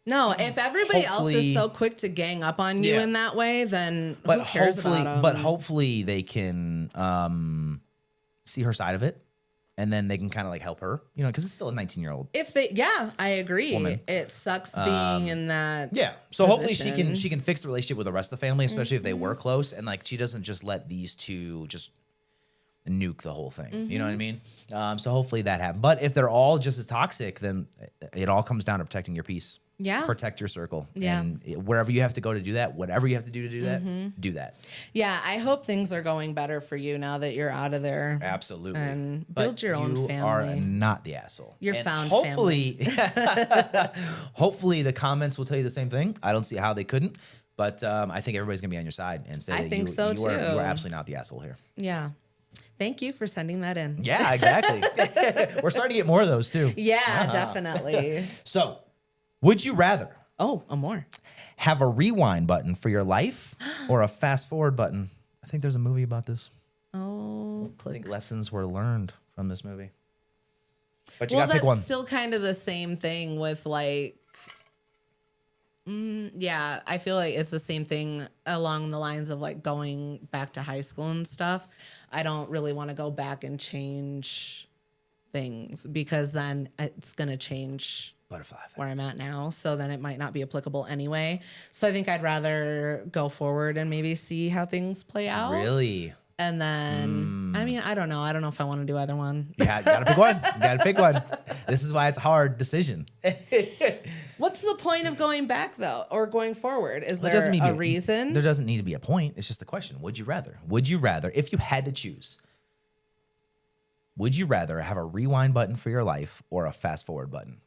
No, if everybody else is so quick to gang up on you in that way, then who cares about them? But hopefully they can see her side of it. And then they can kind of like help her, you know, because it's still a 19-year-old. If they, I agree. Woman. It sucks being in that. Yeah. So hopefully she can fix the relationship with the rest of the family, especially if they were close, and like she doesn't just let these two just nuke the whole thing. You know what I mean? So hopefully that happens. But if they're all just as toxic, then it all comes down to protecting your peace. Yeah. Protect your circle. Yeah. And wherever you have to go to do that, whatever you have to do that, do that. Yeah. I hope things are going better for you now that you're out of there. Absolutely. And build your own family. You are not the asshole. You're found hopefully, family. hopefully the comments will tell you the same thing. I don't see how they couldn't. But I think everybody's going to be on your side and say that you are absolutely not the asshole here. Yeah. Thank you for sending that in. Yeah, exactly. We're starting to get more of those too. Yeah, definitely. So, would you rather? Oh, a more. Have a rewind button for your life or a fast forward button? I think there's a movie about this. Oh, click. I think lessons were learned from this movie. But you gotta pick one. That's still kind of the same thing with like, yeah, I feel like it's the same thing along the lines of like going back to high school and stuff. I don't really want to go back and change things, because then it's going to change where I'm at now. So then it might not be applicable anyway. So I think I'd rather go forward and maybe see how things play out. Really? And then, I mean, I don't know. I don't know if I want to do either one. Yeah, you gotta pick one. You gotta pick one. This is why it's a hard decision. What's the point of going back, though, or going forward? Is there a reason? There doesn't need to be a point. It's just a question. Would you rather? Would you rather, if you had to choose, would you rather have a rewind button for your life or a fast forward button?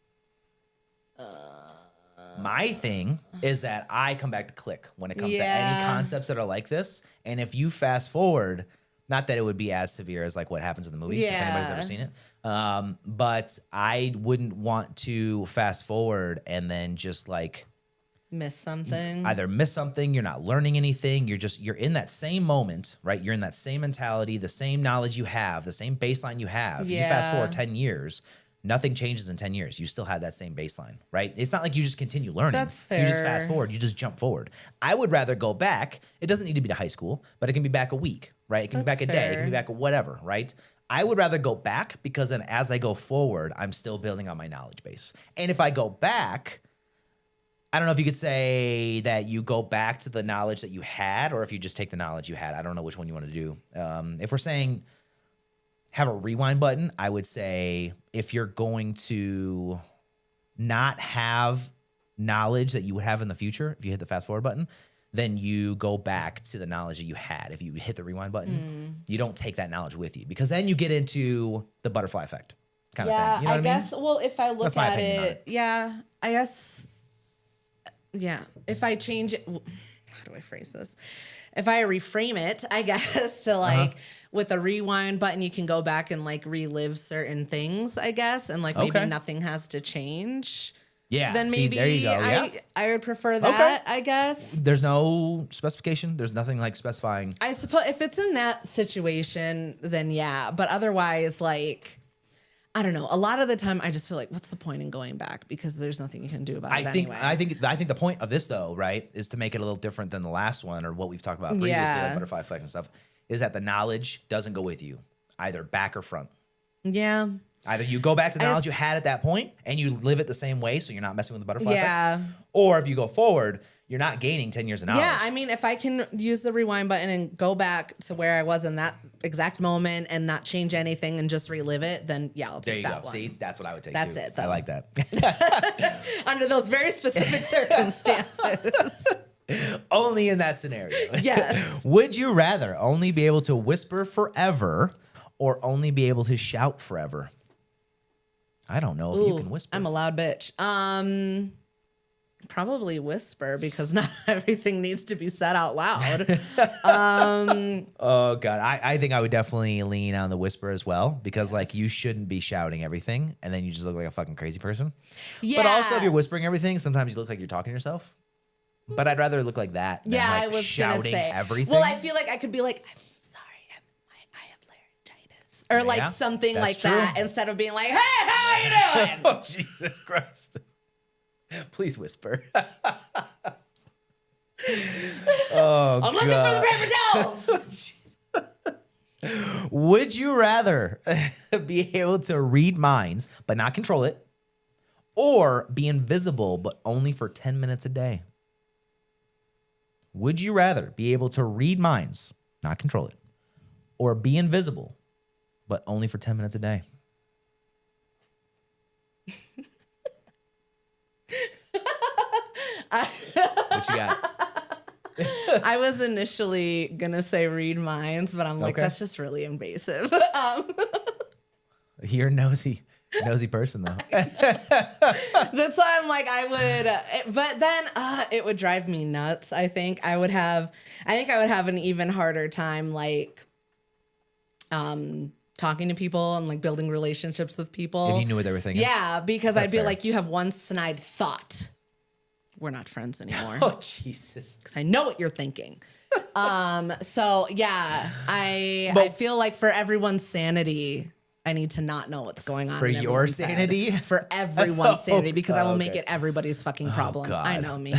My thing is that I come back to click when it comes to any concepts that are like this. And if you fast forward, not that it would be as severe as like what happens in the movie, if anybody's ever seen it. But I wouldn't want to fast forward and then just like miss something. Either miss something, you're not learning anything. You're in that same moment, right? You're in that same mentality, the same knowledge you have, the same baseline you have. You fast forward 10 years. Nothing changes in 10 years. You still have that same baseline, right? It's not like you just continue learning. That's fair. You just fast forward. You just jump forward. I would rather go back. It doesn't need to be to high school, but it can be back a week, right? It can be back a day. It can be back a whatever, right? I would rather go back, because then as I go forward, I'm still building on my knowledge base. And if I go back, I don't know if you could say that you go back to the knowledge that you had, or if you just take the knowledge you had. I don't know which one you want to do. If we're saying have a rewind button, I would say if you're going to not have knowledge that you would have in the future, if you hit the fast forward button, then you go back to the knowledge that you had. If you hit the rewind button, you don't take that knowledge with you because then you get into the butterfly effect kind of thing. You know what I guess, mean? well, if I look That's my at opinion on it, yeah, I guess, yeah, if I change it, how do I phrase this? If I reframe it, I guess, to like with the rewind button, you can go back and like relive certain things, I guess, and like maybe nothing has to change. Yeah. Then see, maybe there you go. Yeah. I would prefer that, I guess. There's no specification. There's nothing like specifying. I suppose if it's in that situation, then yeah. But otherwise, like, I don't know. A lot of the time, I just feel like, what's the point in going back? Because there's nothing you can do about it anyway. I think the point of this though, right, is to make it a little different than the last one or what we've talked about previously, like butterfly effect and stuff. Is that the knowledge doesn't go with you, either back or front. Yeah. Either you go back to the knowledge you had at that point and you live it the same way, so you're not messing with the butterfly effect. Or if you go forward, you're not gaining 10 years of knowledge. Yeah, I mean, if I can use the rewind button and go back to where I was in that exact moment and not change anything and just relive it, then yeah, I'll take that one. See, that's what I would take. That's too. it, though. I like that. Under those very specific circumstances. Only in that scenario. Yes. Would you rather only be able to whisper forever or only be able to shout forever? I don't know if you can whisper. I'm a loud bitch. Probably whisper because not everything needs to be said out loud. Oh God, I think I would definitely lean on the whisper as well because like you shouldn't be shouting everything and then you just look like a fucking crazy person. Yeah. But also if you're whispering everything, sometimes you look like you're talking to yourself. But I'd rather look like that than like I was shouting gonna say everything. Well, I feel like I could be like, I'm sorry, I have laryngitis, or like something like that, instead of being like, hey, how you doing? Oh Jesus Christ! Please whisper. Oh, I'm looking for the paper towels. Would you rather be able to read minds but not control it, or be invisible but only for 10 minutes a day? Would you rather be able to read minds, not control it, or be invisible but only for 10 minutes a day? What you got? I was initially gonna say read minds, but I'm like, that's just really invasive. You're a nosy person though. That's why I'm like, I would, but then it would drive me nuts. I think I would have an even harder time like talking to people and like building relationships with people. If you knew what they were thinking. Yeah, because That's I'd be fair. like, you have one snide thought. We're not friends anymore. Oh Jesus. Because I know what you're thinking. So yeah, I feel like for everyone's sanity, I need to not know what's going on. For in your everyone's head. sanity? For everyone's sanity, because I will make okay. it everybody's fucking problem. God. I know me.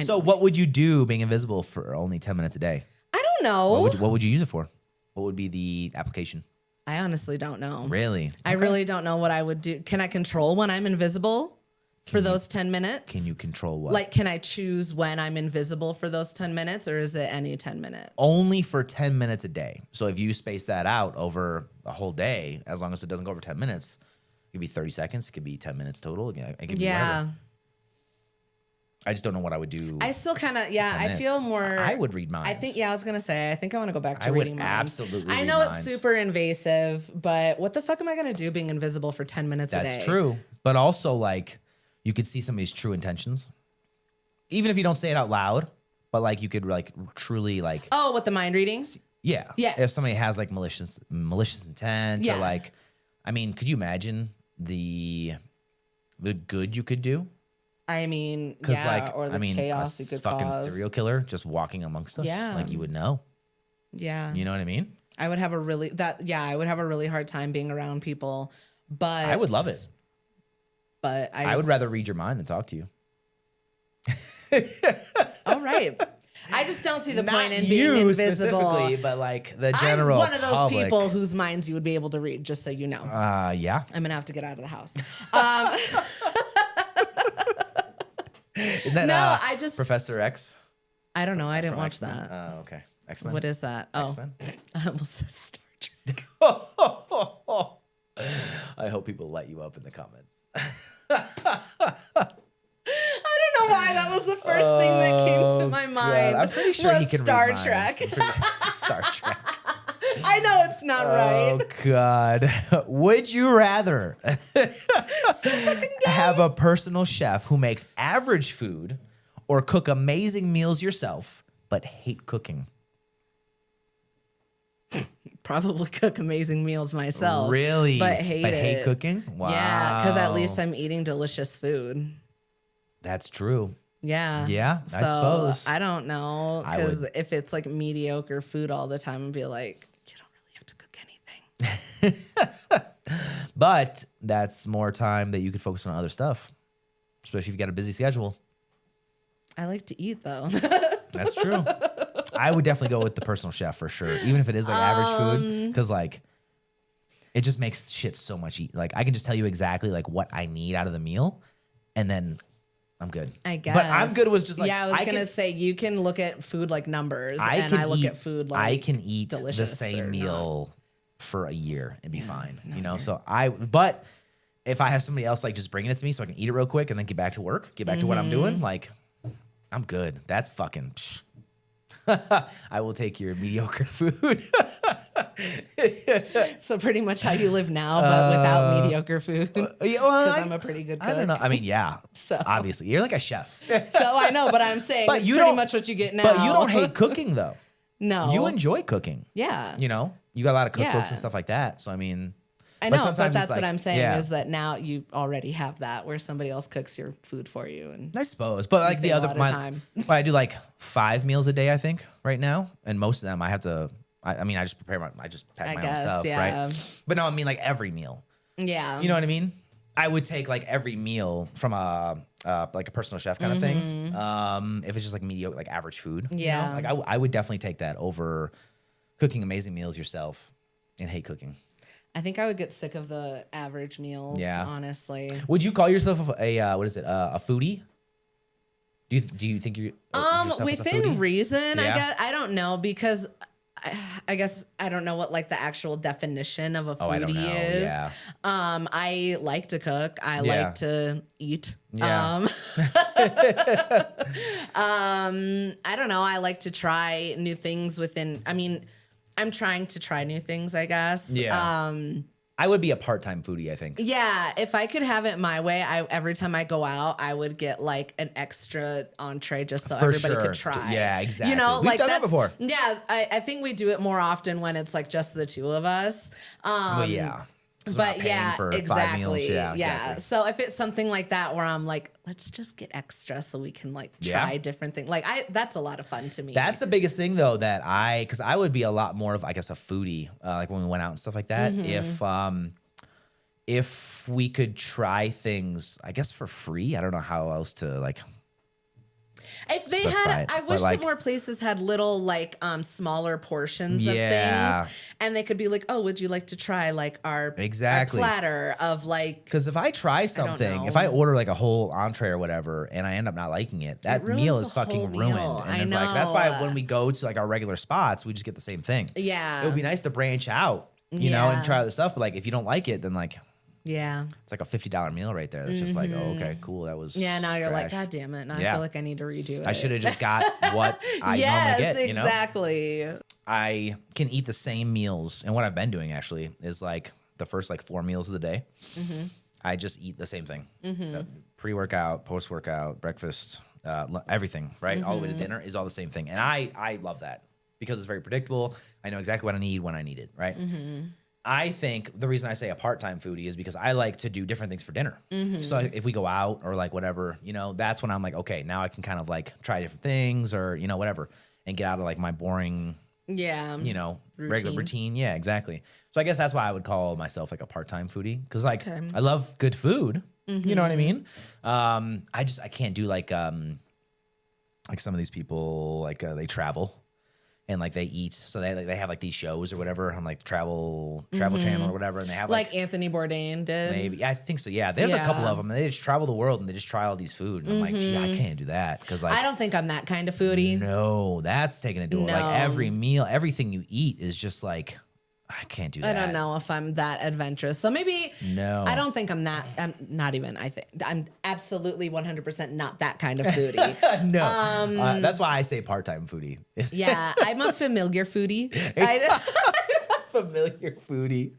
So what would you do being invisible for only 10 minutes a day? I don't know. What would you use it for? What would be the application? I honestly don't know. Really? I really don't know what I would do. Can I control when I'm invisible for those 10 minutes? Can you control what? Like, can I choose when I'm invisible for those 10 minutes, or is it any 10 minutes? Only for 10 minutes a day. So if you space that out over a whole day, as long as it doesn't go over 10 minutes, it could be 30 seconds. It could be 10 minutes total. It could be whatever. I just don't know what I would do. I still kind of, I feel more. I would read minds. I think, I was going to say, I think I want to go back to reading minds. Absolutely. I know it's super invasive, but what the fuck am I going to do being invisible for 10 minutes a day? That's true. But also, like, you could see somebody's true intentions. Even if you don't say it out loud, but like you could like truly like. Oh, with the mind readings? Yeah. Yeah. If somebody has like malicious intent or like, I mean, could you imagine the good you could do? I mean, or the chaos you could fucking cause. serial killer just walking amongst us. Yeah. Like you would know. Yeah. You know what I mean? I would have a really hard time being around people, but I would love it. But I would rather read your mind than talk to you. All right. I just don't see the Not point in you being invisible. specifically, but like the general I'm one of those public. people whose minds you would be able to read, just so you know. Yeah. I'm gonna have to get out of the house. Isn't that, No, I just Professor X? I don't know. I didn't watch X-Men? that. Oh, okay. X-Men. What is that? Oh, X-Men? I almost said Star Trek. I hope people light you up in the comments. I don't know why that was was the first thing that came to my mind. I'm pretty sure he can Star read Trek. Star Trek. I know it's not right. Oh God. Would you rather have a personal chef who makes average food or cook amazing meals yourself but hate cooking? Probably cook amazing meals myself. Really? But hate cooking? Wow. Yeah, because at least I'm eating delicious food. That's true. Yeah. Yeah, So I suppose. I don't know. Because if it's like mediocre food all the time, I'd be like, you don't really have to cook anything. But that's more time that you could focus on other stuff, especially if you've got a busy schedule. I like to eat though. That's true. I would definitely go with the personal chef for sure, even if it is like average food, because like it just makes shit so much like I can just tell you exactly like what I need out of the meal, and then I'm good. I guess. But I'm good with just like I was gonna say you can look at food like numbers, and I look at food like I can eat the same meal for a year and be fine. You know, so but if I have somebody else like just bringing it to me so I can eat it real quick and then get back to work, get back to what I'm doing, like I'm good. That's fucking. I will take your mediocre food. So pretty much how you live now, but without mediocre food. Because I'm a pretty good cook. I don't know. I mean, yeah. So obviously, you're like a chef. So I know, but I'm saying but it's you pretty much what you get now. But you don't hate cooking though. No. You enjoy cooking. Yeah. You know, you got a lot of cookbooks and stuff like that. So I mean. I know, but that's what I'm saying is that now you already have that where somebody else cooks your food for you. And I suppose, but like the other time, I do like 5 meals a day, I think, right now, and most of them I have to. I mean, I just prepare I just pack my own stuff, right? But no, I mean like every meal. Yeah, you know what I mean. I would take like every meal from like a personal chef kind of thing. If it's just like mediocre, like average food. Yeah, you know? Like I would definitely take that over cooking amazing meals yourself and hate cooking. I think I would get sick of the average meals, honestly. Would you call yourself a what is it? A foodie? Do you think you're within reason? Yeah. I guess I don't know because I guess I don't know what like the actual definition of a foodie is. Yeah. I like to cook. I like to eat. Yeah. I don't know. I like to try new things within. I mean. I'm trying to try new things, I guess. Yeah. I would be a part-time foodie, I think. Yeah. If I could have it my way, every time I go out, I would get like an extra entree just so everybody could try. Yeah, exactly. You know, We've done that before. Yeah. I think we do it more often when it's like just the two of us. Well, yeah. But yeah, exactly. Yeah, exactly. So if it's something like that where I'm like, let's just get extra so we can like try different things. Like that's a lot of fun to me. That's the biggest thing though that because I would be a lot more of I guess a foodie like when we went out and stuff like that. If we could try things I guess for free. I don't know how else to like. If they had, I wish that more places had little like smaller portions of things, and they could be like, "Oh, would you like to try like our platter of like?" Because if I try something, if I order like a whole entree or whatever, and I end up not liking it, that meal is fucking ruined. And it's like that's why when we go to like our regular spots, we just get the same thing. Yeah, it would be nice to branch out, you know, and try other stuff. But like if you don't like it, then like. Yeah. It's like a $50 meal right there. That's just like, oh, okay, cool. That was now you're like, God damn it. Now I feel like I need to redo it. I should have just got what I normally get, you know? Exactly. I can eat the same meals. And what I've been doing actually is like the first like 4 meals of the day. I just eat the same thing. Pre-workout, post-workout, breakfast, everything, right? All the way to dinner is all the same thing. And I love that because it's very predictable. I know exactly what I need when I need it, right? I think the reason I say a part-time foodie is because I like to do different things for dinner. So if we go out or like whatever, you know, that's when I'm like, okay, now I can kind of like try different things or, you know, whatever and get out of like my boring, you know, regular routine. Yeah, exactly. So I guess that's why I would call myself like a part-time foodie because like I love good food. You know what I mean? I can't do like some of these people like they travel. And like they eat, so they have like these shows or whatever on like travel channel or whatever, and they have like Anthony Bourdain did. Maybe I think so. Yeah, there's a couple of them, and they just travel the world and they just try all these food. And I'm like, gee, I can't do that because like I don't think I'm that kind of foodie. No, that's taking it to like every meal, everything you eat is just like I can't do that. I don't know if I'm that adventurous. So maybe No. I don't think I'm that. I'm not even. I think I'm absolutely 100% not that kind of foodie. No. That's why I say part-time foodie. Yeah, I'm a familiar foodie. Familiar foodie.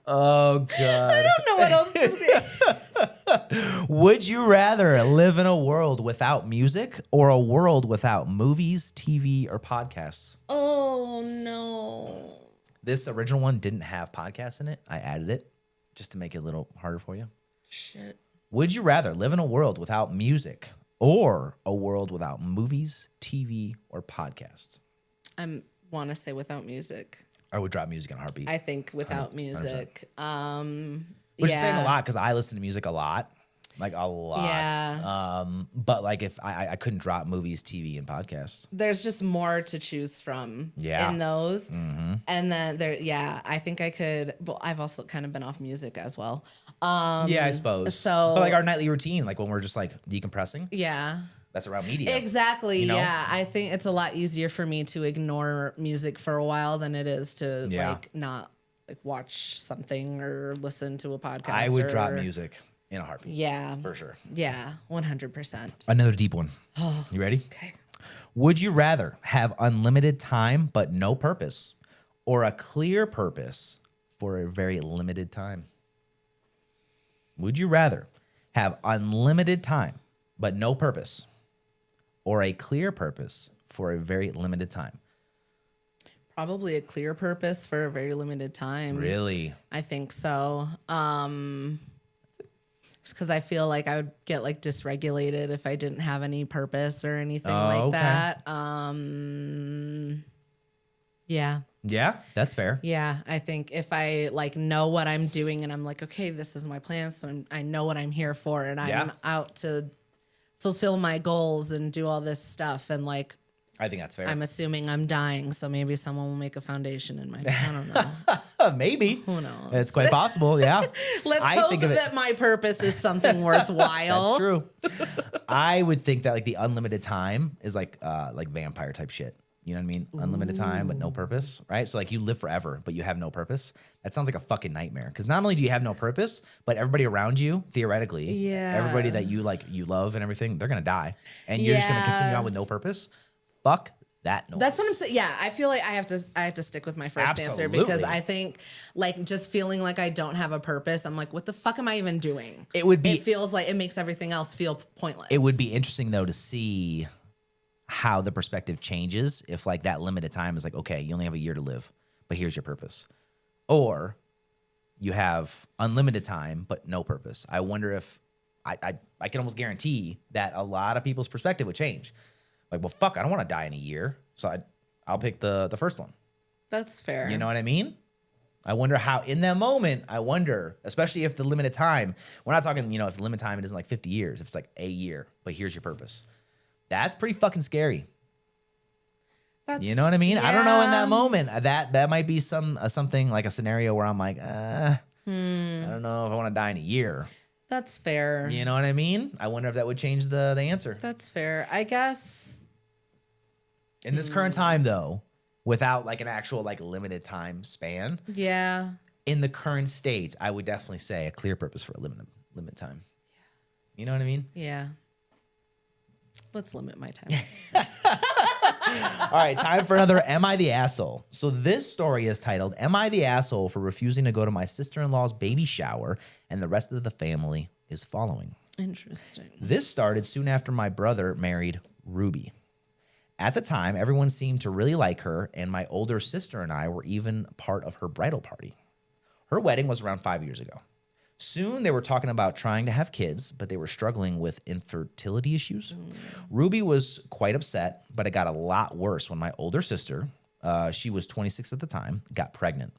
Oh, God. I don't know what else to say. Would you rather live in a world without music or a world without movies, TV, or podcasts? Oh, no. This original one didn't have podcasts in it. I added it just to make it a little harder for you. Shit. Would you rather live in a world without music or a world without movies, TV, or podcasts? I want to say without music. I would drop music in a heartbeat. I think without music. Which is saying a lot because I listen to music a lot. Like a lot. Yeah. But like if I couldn't drop movies, TV, and podcasts. There's just more to choose from in those. Mm-hmm. And then I think I could, but I've also kind of been off music as well. Yeah, I suppose. So, but like our nightly routine, like when we're just like decompressing. Yeah. That's around media. Exactly. You know? Yeah. I think it's a lot easier for me to ignore music for a while than it is to like not like watch something or listen to a podcast. I would drop music in a heartbeat. Yeah. For sure. Yeah. 100%. Another deep one. You ready? Okay. Would you rather have unlimited time but no purpose or a clear purpose for a very limited time? Would you rather have unlimited time but no purpose or a clear purpose for a very limited time? Probably a clear purpose for a very limited time. Really? I think so. Just because I feel like I would get like dysregulated if I didn't have any purpose or anything like that. Yeah. Yeah, that's fair. Yeah, I think if I like know what I'm doing and I'm like, okay, this is my plan, so I know what I'm here for, and I'm out to fulfill my goals and do all this stuff, and like, I think that's fair. I'm assuming I'm dying, so maybe someone will make a foundation in my. I don't know. Maybe. Who knows? It's quite possible. Yeah. Let's hope that my purpose is something worthwhile. That's true. I would think that like the unlimited time is like vampire type shit. You know what I mean? Unlimited time, but no purpose, right? So like you live forever, but you have no purpose. That sounds like a fucking nightmare. Because not only do you have no purpose, but everybody around you, theoretically, everybody that you love and everything, they're gonna die, and you're just gonna continue on with no purpose. Fuck that noise. That's what I'm saying. Yeah, I feel like I have to stick with my first answer because I think like just feeling like I don't have a purpose, I'm like, what the fuck am I even doing? It feels like it makes everything else feel pointless. It would be interesting though to see how the perspective changes if like that limited time is like, okay, you only have a year to live, but here's your purpose. Or you have unlimited time, but no purpose. I wonder if I can almost guarantee that a lot of people's perspective would change. Like, well, fuck, I don't want to die in a year. So I'll pick the first one. That's fair. You know what I mean? I wonder how in that moment, especially if the limited time, we're not talking, if the limited time it isn't like 50 years, if it's like a year, but here's your purpose. That's pretty fucking scary. You know what I mean? Yeah. I don't know in that moment. That might be something like a scenario where I'm like, I don't know if I want to die in a year. That's fair. You know what I mean? I wonder if that would change the answer. That's fair. I guess. In this current time, though, without like an actual like limited time span. Yeah. In the current state, I would definitely say a clear purpose for a limited time. Yeah. You know what I mean? Yeah. Let's limit my time. All right, time for another Am I the Asshole? So this story is titled, Am I the Asshole for Refusing to Go to My Sister-in-Law's Baby Shower and the Rest of the Family is Following? Interesting. This started soon after my brother married Ruby. At the time, everyone seemed to really like her, and my older sister and I were even part of her bridal party. Her wedding was around 5 years ago. Soon they were talking about trying to have kids, but they were struggling with infertility issues. Ruby was quite upset, but it got a lot worse when my older sister, she was 26 at the time, got pregnant.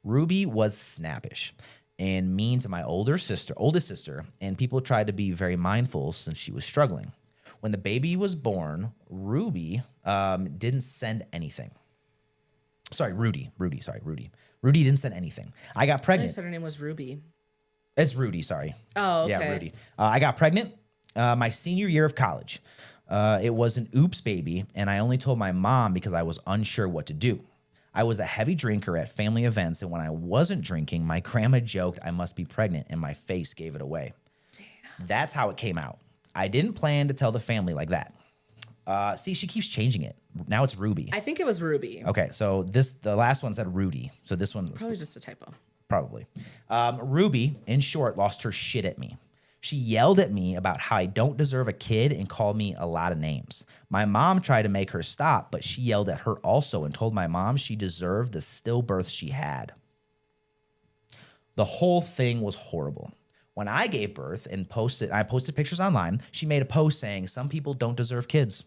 Ruby was snappish and mean to my oldest sister, and people tried to be very mindful since she was struggling. When the baby was born, Ruby didn't send anything. Rudy didn't send anything. I got pregnant. I said her name was Ruby. It's Rudy, sorry. Oh, okay. Yeah, Rudy. I got pregnant my senior year of college. It was an oops baby, and I only told my mom because I was unsure what to do. I was a heavy drinker at family events, and when I wasn't drinking, my grandma joked I must be pregnant, and my face gave it away. Damn. That's how it came out. I didn't plan to tell the family like that. See, she keeps changing it. Now it's Ruby. I think it was Ruby. Okay, so the last one said Rudy. So this one was probably just a typo. Probably. Ruby, in short, lost her shit at me. She yelled at me about how I don't deserve a kid and called me a lot of names. My mom tried to make her stop, but she yelled at her also and told my mom she deserved the stillbirth she had. The whole thing was horrible. When I gave birth and I posted pictures online, she made a post saying some people don't deserve kids.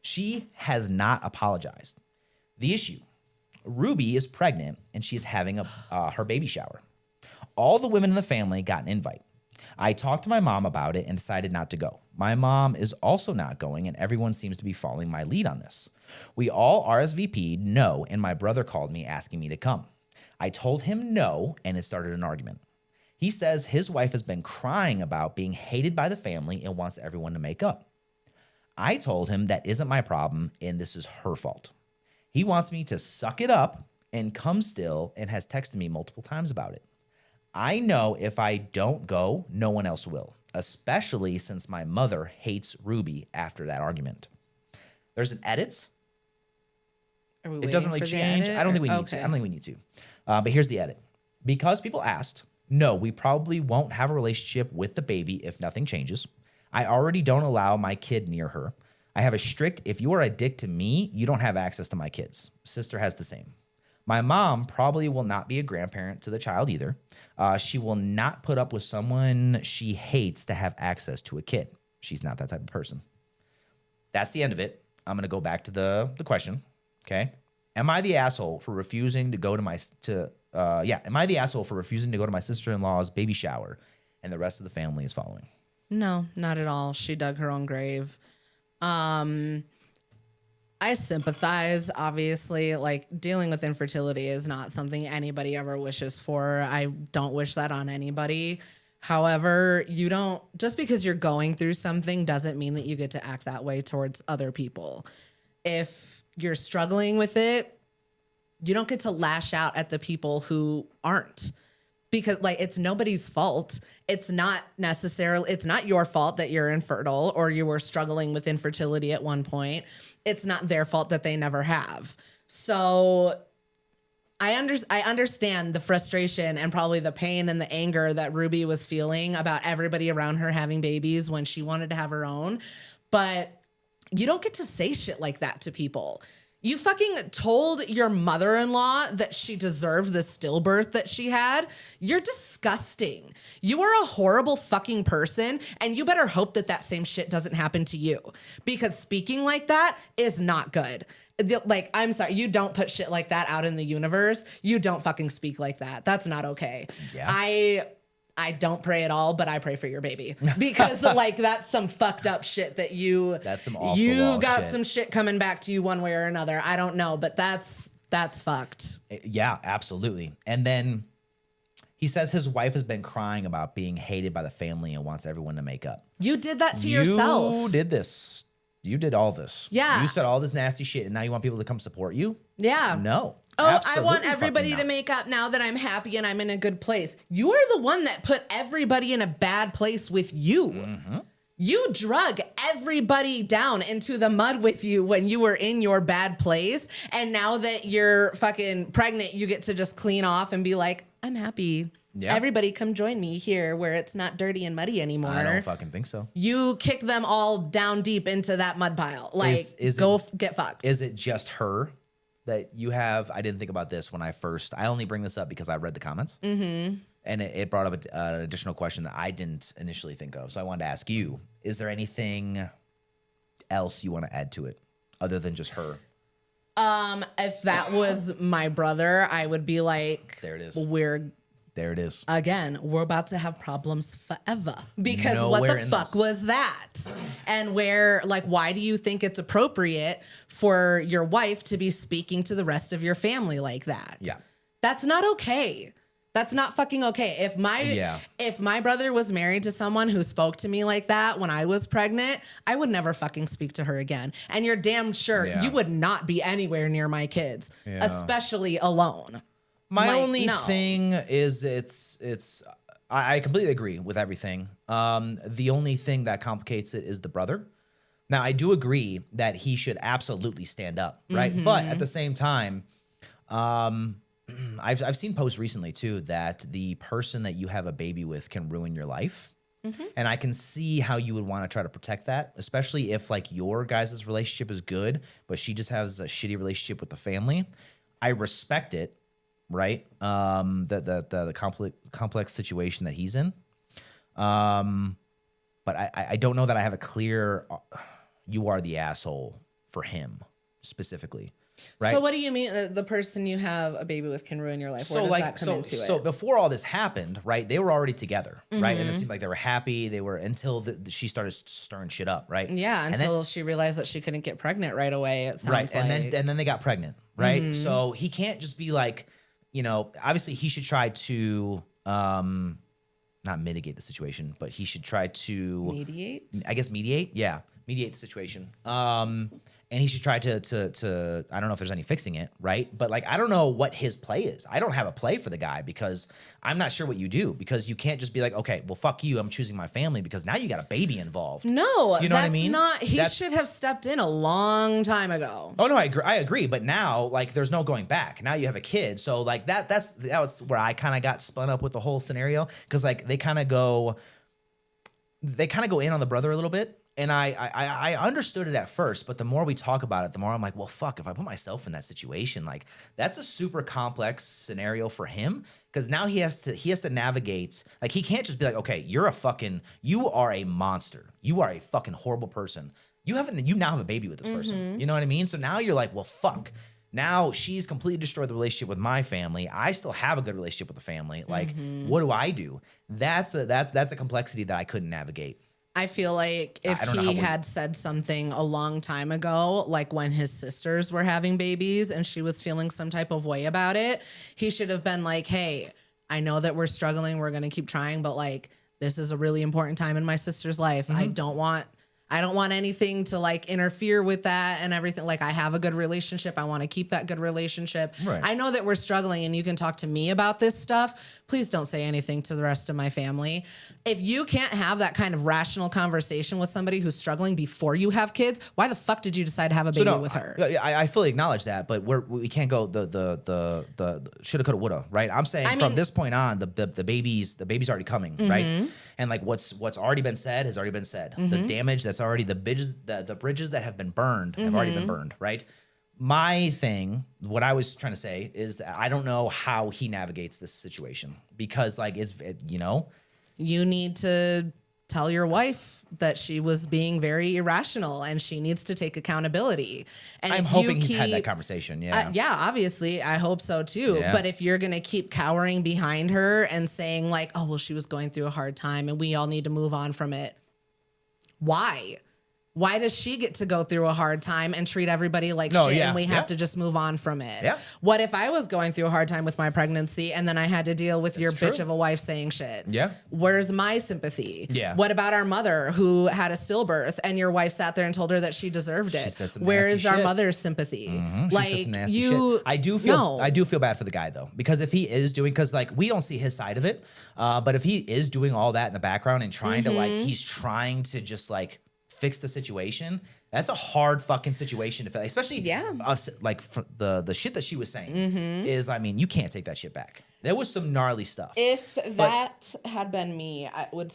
She has not apologized. The issue, Ruby is pregnant and she is having her baby shower. All the women in the family got an invite. I talked to my mom about it and decided not to go. My mom is also not going, and everyone seems to be following my lead on this. We all RSVP'd no, and my brother called me asking me to come. I told him no, and it started an argument. He says his wife has been crying about being hated by the family and wants everyone to make up. I told him that isn't my problem, and this is her fault. He wants me to suck it up and come still and has texted me multiple times about it. I know if I don't go, no one else will, especially since my mother hates Ruby after that argument. There's an edit. It doesn't really change. I don't think we need to. I don't think we need to. But here's the edit. Because people asked, no, we probably won't have a relationship with the baby if nothing changes. I already don't allow my kid near her. I have a strict, if you are a dick to me, you don't have access to my kids. Sister has the same. My mom probably will not be a grandparent to the child either. She will not put up with someone she hates to have access to a kid. She's not that type of person. That's the end of it. I'm going to go back to the question. Okay. Am I the asshole for refusing to go to my sister-in-law's baby shower and the rest of the family is following? No, not at all. She dug her own grave. I sympathize, obviously. Like, dealing with infertility is not something anybody ever wishes for. I don't wish that on anybody. However, just because you're going through something doesn't mean that you get to act that way towards other people. If you're struggling with it, you don't get to lash out at the people who aren't. Because it's nobody's fault. It's not your fault that you're infertile or you were struggling with infertility at one point. It's not their fault that they never have. So I understand the frustration and probably the pain and the anger that Ruby was feeling about everybody around her having babies when she wanted to have her own. But you don't get to say shit like that to people. You fucking told your mother-in-law that she deserved the stillbirth that she had. You're disgusting. You are a horrible fucking person, and you better hope that same shit doesn't happen to you, because speaking like that is not good. I'm sorry, you don't put shit like that out in the universe. You don't fucking speak like that. That's not okay. Yeah. I don't pray at all, but I pray for your baby, because that's some fucked up shit that that's some awful you got shit. Some shit coming back to you one way or another. I don't know, but that's fucked. Yeah, absolutely. And then he says his wife has been crying about being hated by the family and wants everyone to make up. You did that to yourself. You did this. You did all this. Yeah. You said all this nasty shit, and now you want people to come support you? Yeah. No. Oh, absolutely. I want everybody to make up now that I'm happy and I'm in a good place. You are the one that put everybody in a bad place with you. Mm-hmm. You drug everybody down into the mud with you when you were in your bad place. And now that you're fucking pregnant, you get to just clean off and be like, I'm happy. Yeah. Everybody come join me here where it's not dirty and muddy anymore. I don't fucking think so. You kick them all down deep into that mud pile. Get fucked. Is it just her that you have? I didn't think about this when I only bring this up because I read the comments. Mm-hmm. And it brought up an additional question that I didn't initially think of. So I wanted to ask you, is there anything else you want to add to it other than just her? If that was my brother, I would be like, there it is. There it is. Again, we're about to have problems forever, because what the fuck was that? And why do you think it's appropriate for your wife to be speaking to the rest of your family like that? Yeah. That's not okay. That's not fucking okay. If my brother was married to someone who spoke to me like that when I was pregnant, I would never fucking speak to her again. And you're damn sure you would not be anywhere near my kids, especially alone. My only thing is I completely agree with everything. The only thing that complicates it is the brother. Now, I do agree that he should absolutely stand up, right? But at the same time, I've seen posts recently too that the person that you have a baby with can ruin your life. And I can see how you would want to try to protect that, especially if like your guys' relationship is good, but she just has a shitty relationship with the family. I respect it, right? The complex situation that he's in. But I don't know that I have a clear, you are the asshole for him specifically. Right? So what do you mean the person you have a baby with can ruin your life? Where does that come into it? So before all this happened, right, they were already together, right? And it seemed like they were happy. They were until she started stirring shit up, right? Yeah, until she realized that she couldn't get pregnant right away, it sounds like. And then they got pregnant, right? So he can't just be like, obviously he should try to not mitigate the situation, but he should try to mediate. I guess mediate. Yeah, mediate the situation. And he should try to I don't know if there's any fixing it, right? But like, I don't know what his play is. I don't have a play for the guy because I'm not sure what you do, because you can't just be like, okay, well, fuck you, I'm choosing my family, because now you got a baby involved. No, you know what I mean? He should have stepped in a long time ago. Oh no, I agree. But now, like, there's no going back. Now you have a kid. So like that was where I kind of got spun up with the whole scenario. Cause like they kind of go in on the brother a little bit. And I understood it at first, but the more we talk about it, the more I'm like, well, fuck, if I put myself in that situation, like that's a super complex scenario for him, because now he has to navigate. Like he can't just be like, okay, you are a monster. You are a fucking horrible person. You now have a baby with this person. You know what I mean? So now you're like, well, fuck. Now she's completely destroyed the relationship with my family. I still have a good relationship with the family. Like, what do I do? That's a complexity that I couldn't navigate. I feel like if he had said something a long time ago, like when his sisters were having babies and she was feeling some type of way about it, he should have been like, hey, I know that we're struggling. We're going to keep trying. But like, this is a really important time in my sister's life. I don't want anything to like interfere with that and everything. Like I have a good relationship. I want to keep that good relationship. Right. I know that we're struggling and you can talk to me about this stuff. Please don't say anything to the rest of my family. If you can't have that kind of rational conversation with somebody who's struggling before you have kids, why the fuck did you decide to have a baby with her? I fully acknowledge that, but we can't go the shoulda, coulda, woulda, right? I'm saying from this point on, the baby's already coming, right? And like what's already been said has already been said. The damage that's already the bridges that have been burned have already been burned, right? My thing, what I was trying to say is that I don't know how he navigates this situation, because like you need to tell your wife that she was being very irrational and she needs to take accountability. And I'm hoping he's had that conversation. Yeah, obviously. I hope so too. Yeah. But if you're going to keep cowering behind her and saying like, oh, well, she was going through a hard time and we all need to move on from it. Why? Why does she get to go through a hard time and treat everybody like shit and we have to just move on from it? Yeah. What if I was going through a hard time with my pregnancy and then I had to deal with your bitch of a wife saying shit? Yeah. Where's my sympathy? Yeah. What about our mother who had a stillbirth and your wife sat there and told her that she deserved it? Where is our mother's sympathy? Like shit. I do feel bad for the guy though, because if he is doing, because like we don't see his side of it, but if he is doing all that in the background and trying to like, he's trying to just like fix the situation, that's a hard fucking situation to fix, especially like for the shit that she was saying is, I mean, you can't take that shit back. There was some gnarly stuff. If that had been me, I would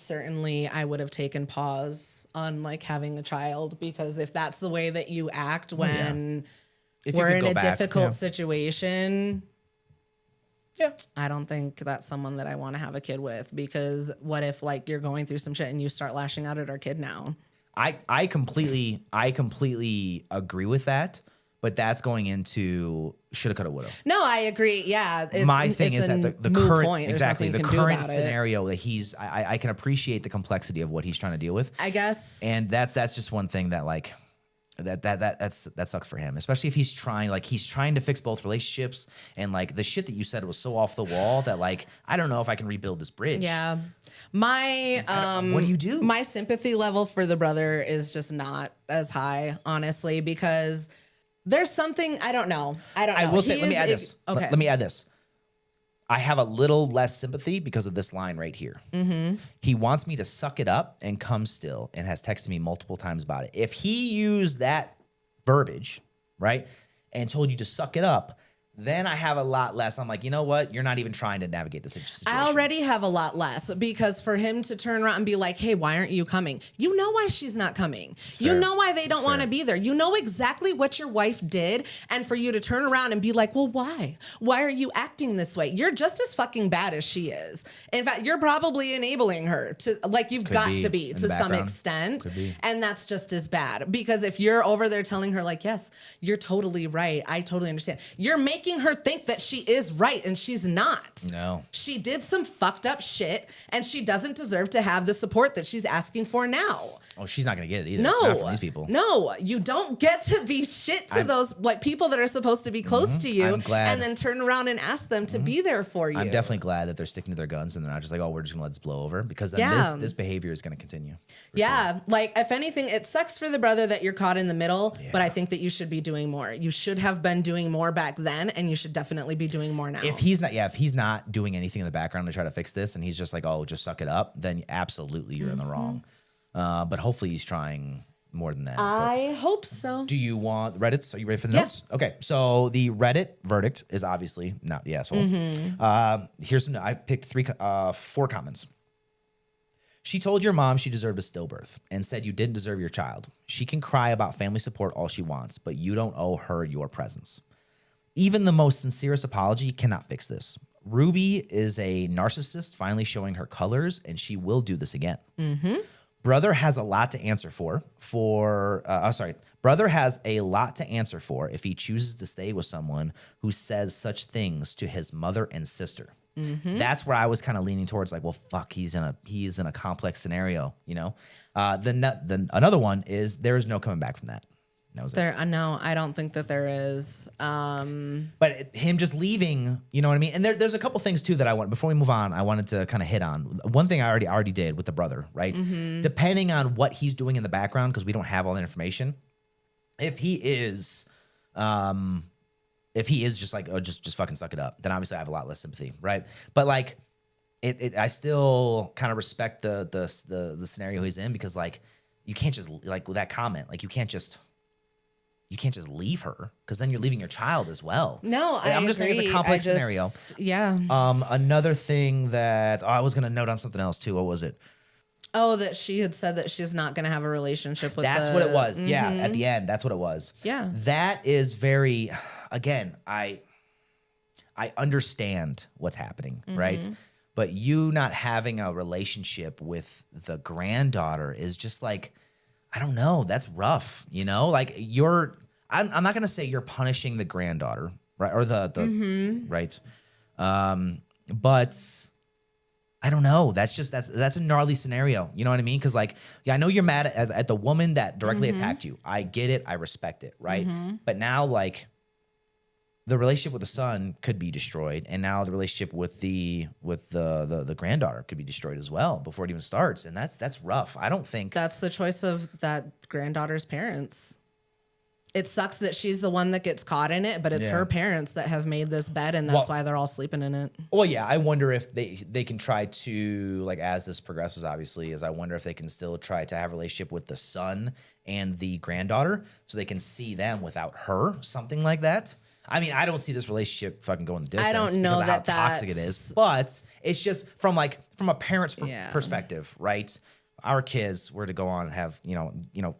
have taken pause on like having a child, because if that's the way that you act when we're in a difficult situation, I don't think that's someone that I want to have a kid with, because what if like you're going through some shit and you start lashing out at our kid now? I completely agree with that, but that's going into shoulda, coulda, woulda. No, I agree. Yeah, my thing is that the current scenario that he's, I can appreciate the complexity of what he's trying to deal with. I guess, and that's just one thing that like, that sucks for him, especially if he's trying to fix both relationships, and like the shit that you said was so off the wall that like I don't know if I can rebuild this bridge. Yeah. My what do you do? My sympathy level for the brother is just not as high, honestly, because there's something I don't know. I will say, let me add this. Okay. Let me add this. I have a little less sympathy because of this line right here. He wants me to suck it up and come still, and has texted me multiple times about it. If he used that verbiage, right, and told you to suck it up, then I have a lot less. I'm like, you know what? You're not even trying to navigate the situation. I already have a lot less, because for him to turn around and be like, hey, why aren't you coming? You know why she's not coming. You know why they don't want to be there. You know exactly what your wife did. And for you to turn around and be like, well, why? Why are you acting this way? You're just as fucking bad as she is. In fact, you're probably enabling her to, like, you've got to be to some extent. And that's just as bad. Because if you're over there telling her like, yes, you're totally right. I totally understand. You're making her think that she is right, and she's not. No. She did some fucked up shit, and she doesn't deserve to have the support that she's asking for now. Oh, she's not going to get it either. No. Not from these people. No, you don't get to be shit to those like people that are supposed to be close to you, and then turn around and ask them to be there for you. I'm definitely glad that they're sticking to their guns and they're not just like, oh, we're just going to let this blow over, because then this behavior is going to continue. Yeah. Like, if anything, it sucks for the brother that you're caught in the middle, but I think that you should be doing more. You should have been doing more back then, and you should definitely be doing more now. If he's not doing anything in the background to try to fix this, and he's just like, oh, just suck it up, then absolutely you're in the wrong. But hopefully he's trying more than that. I hope so. Do you want Reddit's? Are you ready for the notes? Okay, so the Reddit verdict is obviously not the asshole. Here's some. I picked 4 comments. She told your mom she deserved a stillbirth and said you didn't deserve your child. She can cry about family support all she wants, but you don't owe her your presence. Even the most sincerest apology cannot fix this. Ruby is a narcissist finally showing her colors, and she will do this again. Brother has a lot to answer for. Brother has a lot to answer for if he chooses to stay with someone who says such things to his mother and sister. That's where I was kind of leaning towards, like, well, fuck, he's in a complex scenario, you know. Then another one is there is no coming back from that. That was it. No, I don't think that there is. But him just leaving, you know what I mean? And there's a couple things too that I want, before we move on, I wanted to kind of hit on. One thing I already did with the brother, right? Depending on what he's doing in the background, because we don't have all the information. If he is just like, oh, just fucking suck it up, then obviously I have a lot less sympathy, right? But like, I still kind of respect the scenario he's in, because like, you can't just, like, with that comment, like, you can't just leave her, because then you're leaving your child as well. No, I'm just saying it's a complex scenario. Yeah. Another thing that I was going to note on something else too. What was it? Oh, that she had said that she's not going to have a relationship with. That's what it was. Yeah, at the end, that's what it was. Yeah. That is very. Again, I understand what's happening, right? But you not having a relationship with the granddaughter is just like, I don't know. That's rough, you know? Like, I'm not going to say you're punishing the granddaughter, right? Or the right. But I don't know. That's a gnarly scenario. You know what I mean? Because like, yeah, I know you're mad at the woman that directly attacked you. I get it. I respect it. Right. But now, like, the relationship with the son could be destroyed, and now the relationship with the granddaughter could be destroyed as well before it even starts, and that's rough. I don't think that's the choice of that granddaughter's parents. It sucks that she's the one that gets caught in it, but it's her parents that have made this bed, and that's why they're all sleeping in it. Well, yeah, I wonder if they can try to, like, as this progresses, obviously, I wonder if they can still try to have a relationship with the son and the granddaughter, so they can see them without her, something like that. I mean, I don't see this relationship fucking going the distance. I don't know because of how toxic it is, but it's just from a parent's perspective, right? Our kids were to go on and have, you know,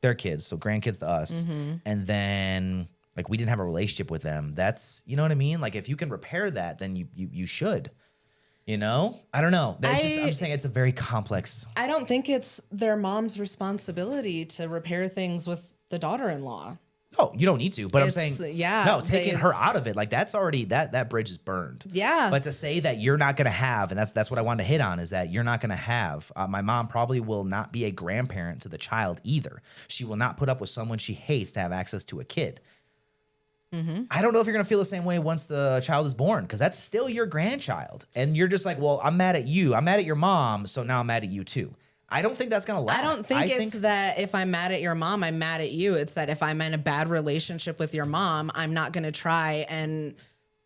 their kids, so grandkids to us, and then like we didn't have a relationship with them. That's, you know what I mean? Like, if you can repair that, then you should. You know, I don't know. I'm just saying it's a very complex. I don't think it's their mom's responsibility to repair things with the daughter-in-law. Oh, you don't need to, but I'm saying, no, taking her out of it, like that's already, that bridge is burned. Yeah. But to say that you're not going to have, and that's what I wanted to hit on, is that you're not going to have, my mom probably will not be a grandparent to the child either. She will not put up with someone she hates to have access to a kid. Mm-hmm. I don't know if you're going to feel the same way once the child is born, because that's still your grandchild. And you're just like, well, I'm mad at you. I'm mad at your mom. So now I'm mad at you too. I don't think that's going to last. I don't think it's that if I'm mad at your mom, I'm mad at you. It's that if I'm in a bad relationship with your mom, I'm not going to try and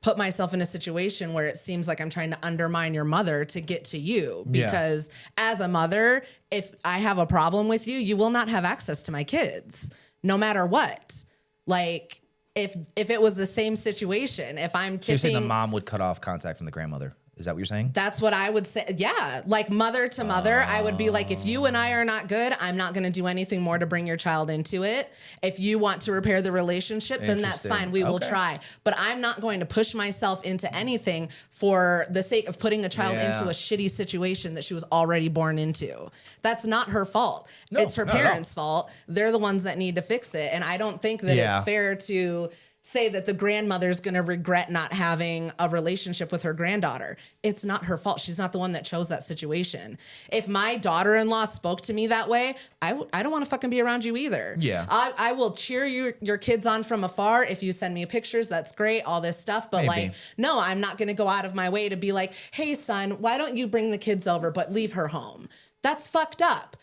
put myself in a situation where it seems like I'm trying to undermine your mother to get to you. Because as a mother, if I have a problem with you, you will not have access to my kids, no matter what. Like, if it was the same situation, if I'm tipping... So you're saying the mom would cut off contact from the grandmother? Is that what you're saying? That's what I would say. Yeah. Like mother to mother, I would be like, if you and I are not good, I'm not going to do anything more to bring your child into it. If you want to repair the relationship, then that's fine. We will try. But I'm not going to push myself into anything for the sake of putting a child into a shitty situation that she was already born into. That's not her fault. No, it's her parents' fault. They're the ones that need to fix it. And I don't think that it's fair to say that the grandmother's going to regret not having a relationship with her granddaughter. It's not her fault. She's not the one that chose that situation. If my daughter-in-law spoke to me that way, I don't want to fucking be around you either. Yeah. I will cheer your kids on from afar. If you send me pictures, that's great, all this stuff. But like, no, I'm not going to go out of my way to be like, hey son, why don't you bring the kids over, but leave her home? That's fucked up.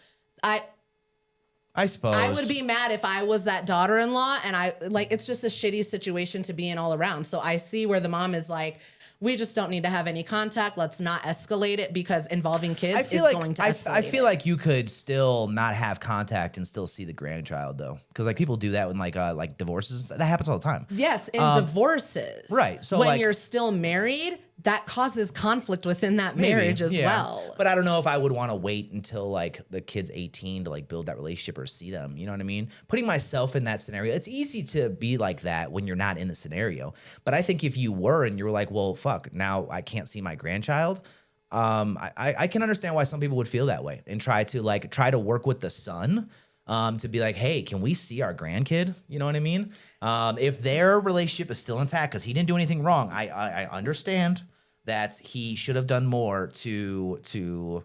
I suppose I would be mad if I was that daughter-in-law, and it's just a shitty situation to be in all around. So I see where the mom is like, we just don't need to have any contact. Let's not escalate it, because involving kids is going to escalate. I feel like you could still not have contact and still see the grandchild though. Cause like people do that when like divorces. That happens all the time. Yes. In divorces. Right. So when you're still married, that causes conflict within that marriage as well. But I don't know if I would want to wait until like the kid's 18 to like build that relationship or see them. You know what I mean? Putting myself in that scenario, it's easy to be like that when you're not in the scenario. But I think if you were and you were like, well, fuck, now I can't see my grandchild. I can understand why some people would feel that way and try to work with the son. To be like, hey, can we see our grandkid? You know what I mean? If their relationship is still intact because he didn't do anything wrong, I understand that he should have done more to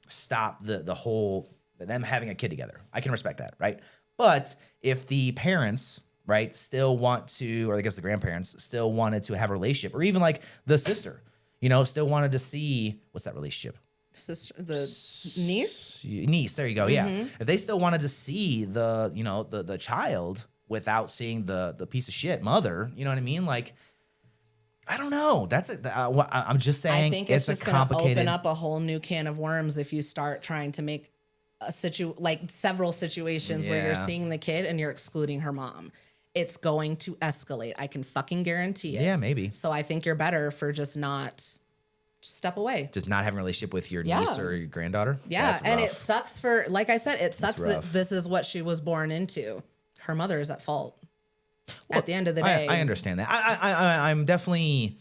stop the whole them having a kid together. I can respect that, right? But if the parents, right, still want to, or I guess the grandparents still wanted to have a relationship, or even like the sister, you know, still wanted to see, what's that relationship? Sister, the niece. There you go. Yeah. If they still wanted to see the child without seeing the piece of shit mother, you know what I mean? Like, I don't know. I'm just saying. I think it's just going to open up a whole new can of worms if you start trying to make several situations where you're seeing the kid and you're excluding her mom. It's going to escalate. I can fucking guarantee it. Yeah, maybe. So I think you're better for just step away. Just not having a relationship with your niece or your granddaughter? Yeah, and it sucks like I said, it sucks that this is what she was born into. Her mother is at fault. Well, at the end of the day. I understand that. I definitely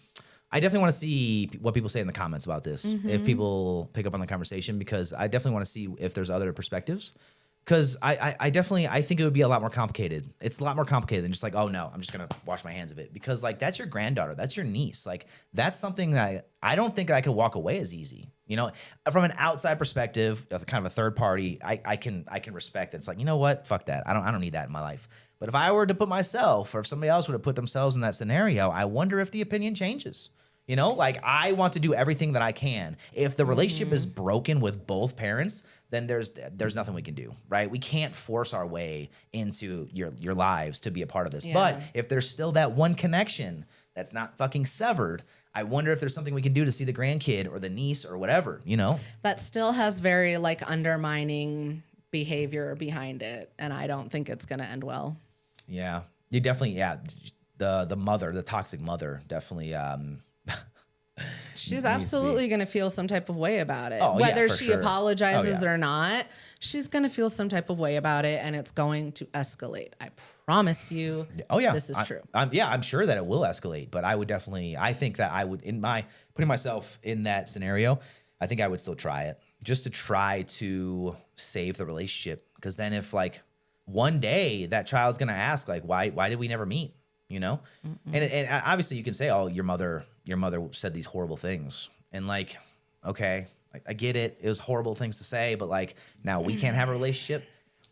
want to see what people say in the comments about this. If people pick up on the conversation, because I definitely want to see if there's other perspectives. Because I think it would be a lot more complicated. It's a lot more complicated than just like, oh no, I'm just gonna wash my hands of it. Because like that's your granddaughter, that's your niece. Like that's something that I don't think I could walk away as easy. You know, from an outside perspective, kind of a third party, I can respect that. It's like, you know what, fuck that. I don't need that in my life. But if I were to put myself, or if somebody else would have put themselves in that scenario, I wonder if the opinion changes. You know, like I want to do everything that I can. If the relationship is broken with both parents, then there's nothing we can do, right? We can't force our way into your lives to be a part of this. Yeah. But if there's still that one connection that's not fucking severed, I wonder if there's something we can do to see the grandkid or the niece or whatever, you know? That still has very like undermining behavior behind it. And I don't think it's going to end well. Yeah. You definitely, the mother, the toxic mother definitely, she's absolutely going to feel some type of way about it. Whether she apologizes or not, she's going to feel some type of way about it, and it's going to escalate. I promise you. Oh yeah, this is true. I'm sure that it will escalate, but I think that I would, putting myself in that scenario, I think I would still try it, just to try to save the relationship. Because then if like one day that child's going to ask like, why did we never meet? You know? And obviously you can say, oh, your mother said these horrible things. And like, okay, I get it. It was horrible things to say, but like now we can't have a relationship.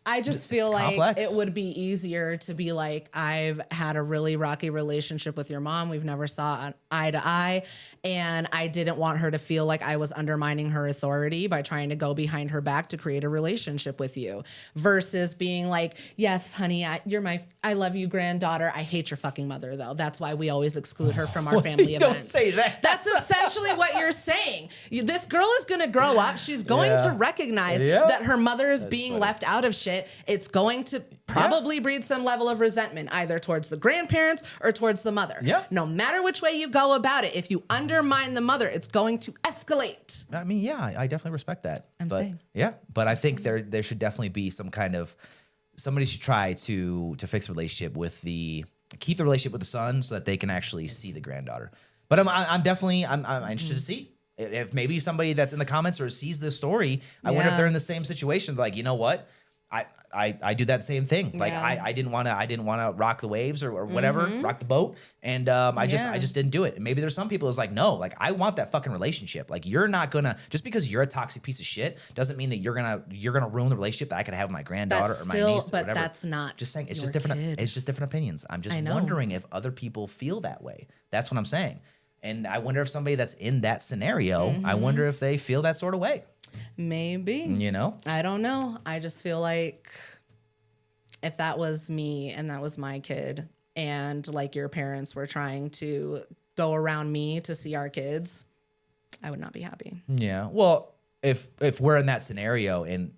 I just feel like it would be easier to be like, I've had a really rocky relationship with your mom. We've never saw eye to eye. And I didn't want her to feel like I was undermining her authority by trying to go behind her back to create a relationship with you versus being like, yes, honey, I love you, granddaughter. I hate your fucking mother though. That's why we always exclude her from our family events. Don't say that. That's essentially what you're saying. This girl is going to grow up. She's going to recognize that her mother is being left out of shit. It's going to probably breed some level of resentment either towards the grandparents or towards the mother. Yeah. No matter which way you go about it, if you undermine the mother, it's going to escalate. I mean, yeah, I definitely respect that. I'm saying. Yeah, but I think there should definitely be some kind of, somebody should try to fix a relationship keep the relationship with the son so that they can actually see the granddaughter. But I'm definitely interested to see if maybe somebody that's in the comments or sees this story. I wonder if they're in the same situation. Like, you know what? I do that same thing. Like I didn't want to rock the waves or whatever, rock the boat. And I just didn't do it. And maybe there's some people who's like, no, like I want that fucking relationship. Like you're not gonna, just because you're a toxic piece of shit doesn't mean that you're gonna ruin the relationship that I could have with my granddaughter or my niece or whatever. That's not just saying, it's just different. Kid. It's just different opinions. I'm just wondering if other people feel that way. That's what I'm saying. And I wonder if somebody that's in that scenario, I wonder if they feel that sort of way. Maybe. You know? I don't know. I just feel like if that was me and that was my kid and like your parents were trying to go around me to see our kids, I would not be happy. Yeah. Well, if we're in that scenario and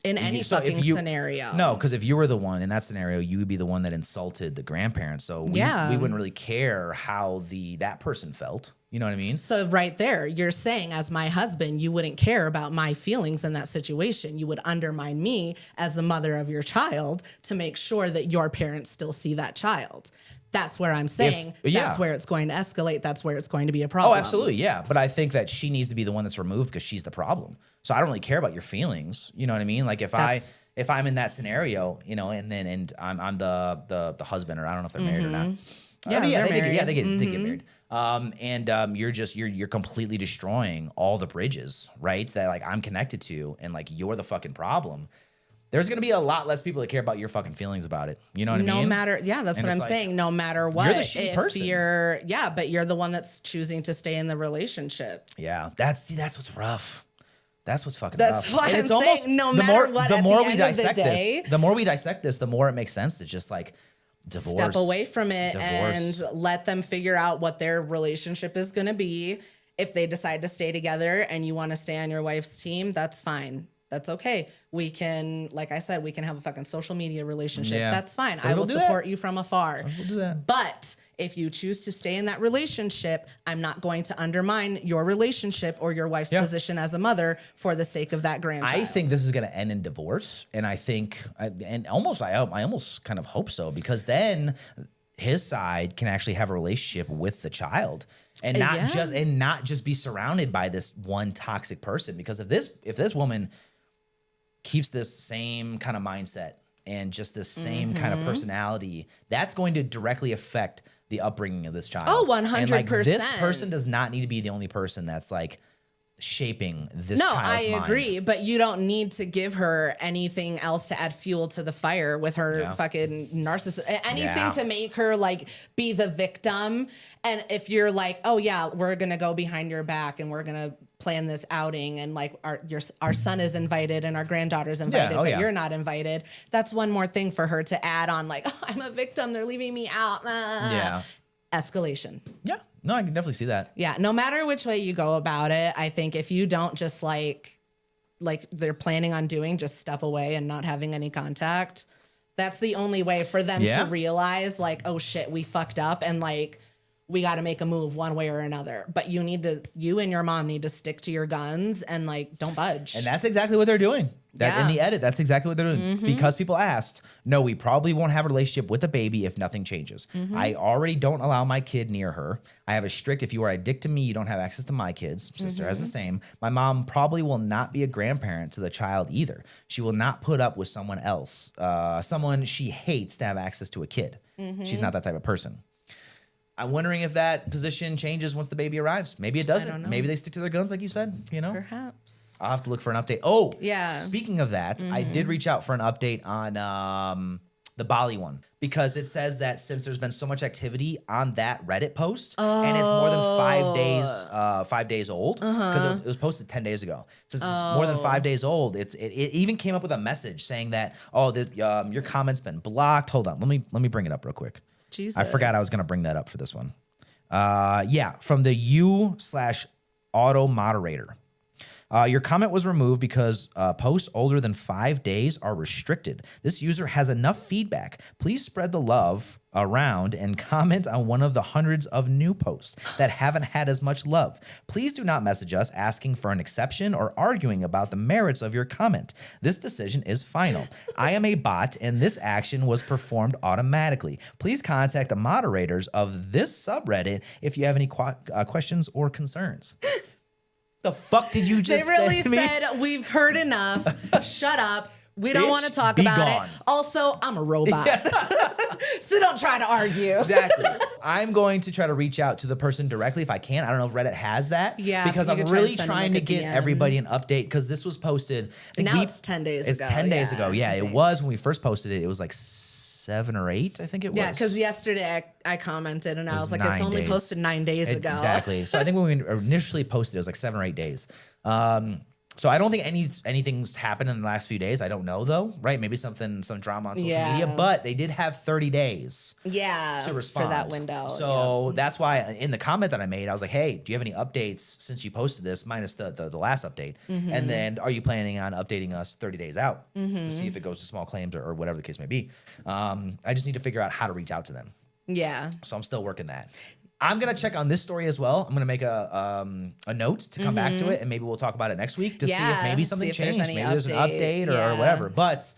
in any fucking scenario. No, because if you were the one in that scenario, you would be the one that insulted the grandparents. So we wouldn't really care how that person felt. You know what I mean? So right there, you're saying as my husband, you wouldn't care about my feelings in that situation. You would undermine me as the mother of your child to make sure that your parents still see that child. That's where I'm saying that's where it's going to escalate. That's where it's going to be a problem. Oh, absolutely. Yeah. But I think that she needs to be the one that's removed because she's the problem. So I don't really care about your feelings. You know what I mean? Like if I'm in that scenario, you know, and I'm the husband, or I don't know if they're married or not. Yeah, they get married. You're completely destroying all the bridges, right? That like I'm connected to, and like you're the fucking problem. There's going to be a lot less people that care about your fucking feelings about it. You know what I mean? No matter, that's what I'm saying. No matter what, you're the shitty person. But you're the one that's choosing to stay in the relationship. Yeah, that's what's rough. That's what's fucking rough. That's why I'm saying no matter what. The more we dissect this, the more it makes sense to just like divorce. Step away from it and let them figure out what their relationship is going to be. If they decide to stay together and you want to stay on your wife's team, that's fine. That's okay. We can, like I said, we can have a fucking social media relationship. Yeah. That's fine. I will support you from afar. We'll do that. But if you choose to stay in that relationship, I'm not going to undermine your relationship or your wife's position as a mother for the sake of that grandchild. I think this is going to end in divorce. And I think, I almost kind of hope so, because then his side can actually have a relationship with the child. And not just be surrounded by this one toxic person. Because if this woman keeps this same kind of mindset and just this same kind of personality, that's going to directly affect the upbringing of this child. Oh, 100%. And like this person does not need to be the only person that's like shaping this child's mind. No, I agree, but you don't need to give her anything else to add fuel to the fire with her fucking narcissist, anything to make her like be the victim. And if you're like, oh yeah, we're going to go behind your back and we're going to plan this outing and like our son is invited and our granddaughter's invited, but you're not invited. That's one more thing for her to add on, like, oh, I'm a victim, they're leaving me out. Escalation. Yeah. No, I can definitely see that. Yeah. No matter which way you go about it, I think if you don't just like they're planning on doing, just step away and not having any contact, that's the only way for them to realize like, oh shit, we fucked up. And like, we got to make a move one way or another. But you and your mom need to stick to your guns and like, don't budge. And that's exactly what they're doing. In the edit, that's exactly what they're doing. Because people asked, no, we probably won't have a relationship with the baby if nothing changes. I already don't allow my kid near her. I have a strict, if you are a dick to me, you don't have access to my kids. Sister has the same. My mom probably will not be a grandparent to the child either. She will not put up with someone else, someone she hates to have access to a kid. She's not that type of person. I'm wondering if that position changes once the baby arrives. Maybe it doesn't. Maybe they stick to their guns, like you said. You know, perhaps. I'll have to look for an update. Oh, yeah. Speaking of that, I did reach out for an update on the Bali one because it says that since there's been so much activity on that Reddit post and it's more than 5 days old because it was posted 10 days ago. Since it's more than 5 days old, it even came up with a message saying that your comment's been blocked. Hold on, let me bring it up real quick. Jesus. I forgot I was going to bring that up for this one. From the U/auto moderator. Your comment was removed because posts older than 5 days are restricted. This user has enough feedback. Please spread the love around and comment on one of the hundreds of new posts that haven't had as much love. Please do not message us asking for an exception or arguing about the merits of your comment. This decision is final. I am a bot and this action was performed automatically. Please contact the moderators of this subreddit if you have any questions or concerns. The fuck did you just say? They really to me? said, we've heard enough. Shut up. We don't want to talk about it. Also, I'm a robot. So don't try to argue. Exactly. I'm going to try to reach out to the person directly if I can. I don't know if Reddit has that. Yeah. Because I'm really trying to get everybody an update because this was posted. Now it's 10 days ago. It's 10 days ago. Yeah, it was when we first posted it. It was like 7 or 8, I think it was. Yeah, because yesterday I commented and I was like, it's only posted 9 days ago. Exactly. So I think when we initially posted, it was like 7 or 8 days. So I don't think anything's happened in the last few days. I don't know though, right? Maybe some drama on social media, but they did have 30 days. To respond for that window. So that's why in the comment that I made, I was like, hey, do you have any updates since you posted this, minus the last update? And then are you planning on updating us 30 days out to see if it goes to small claims or whatever the case may be? I just need to figure out how to reach out to them. Yeah. So I'm still working that. I'm going to check on this story as well. I'm going to make a note to come back to it, and maybe we'll talk about it next week to see if maybe something changed. Maybe there's an update or whatever. But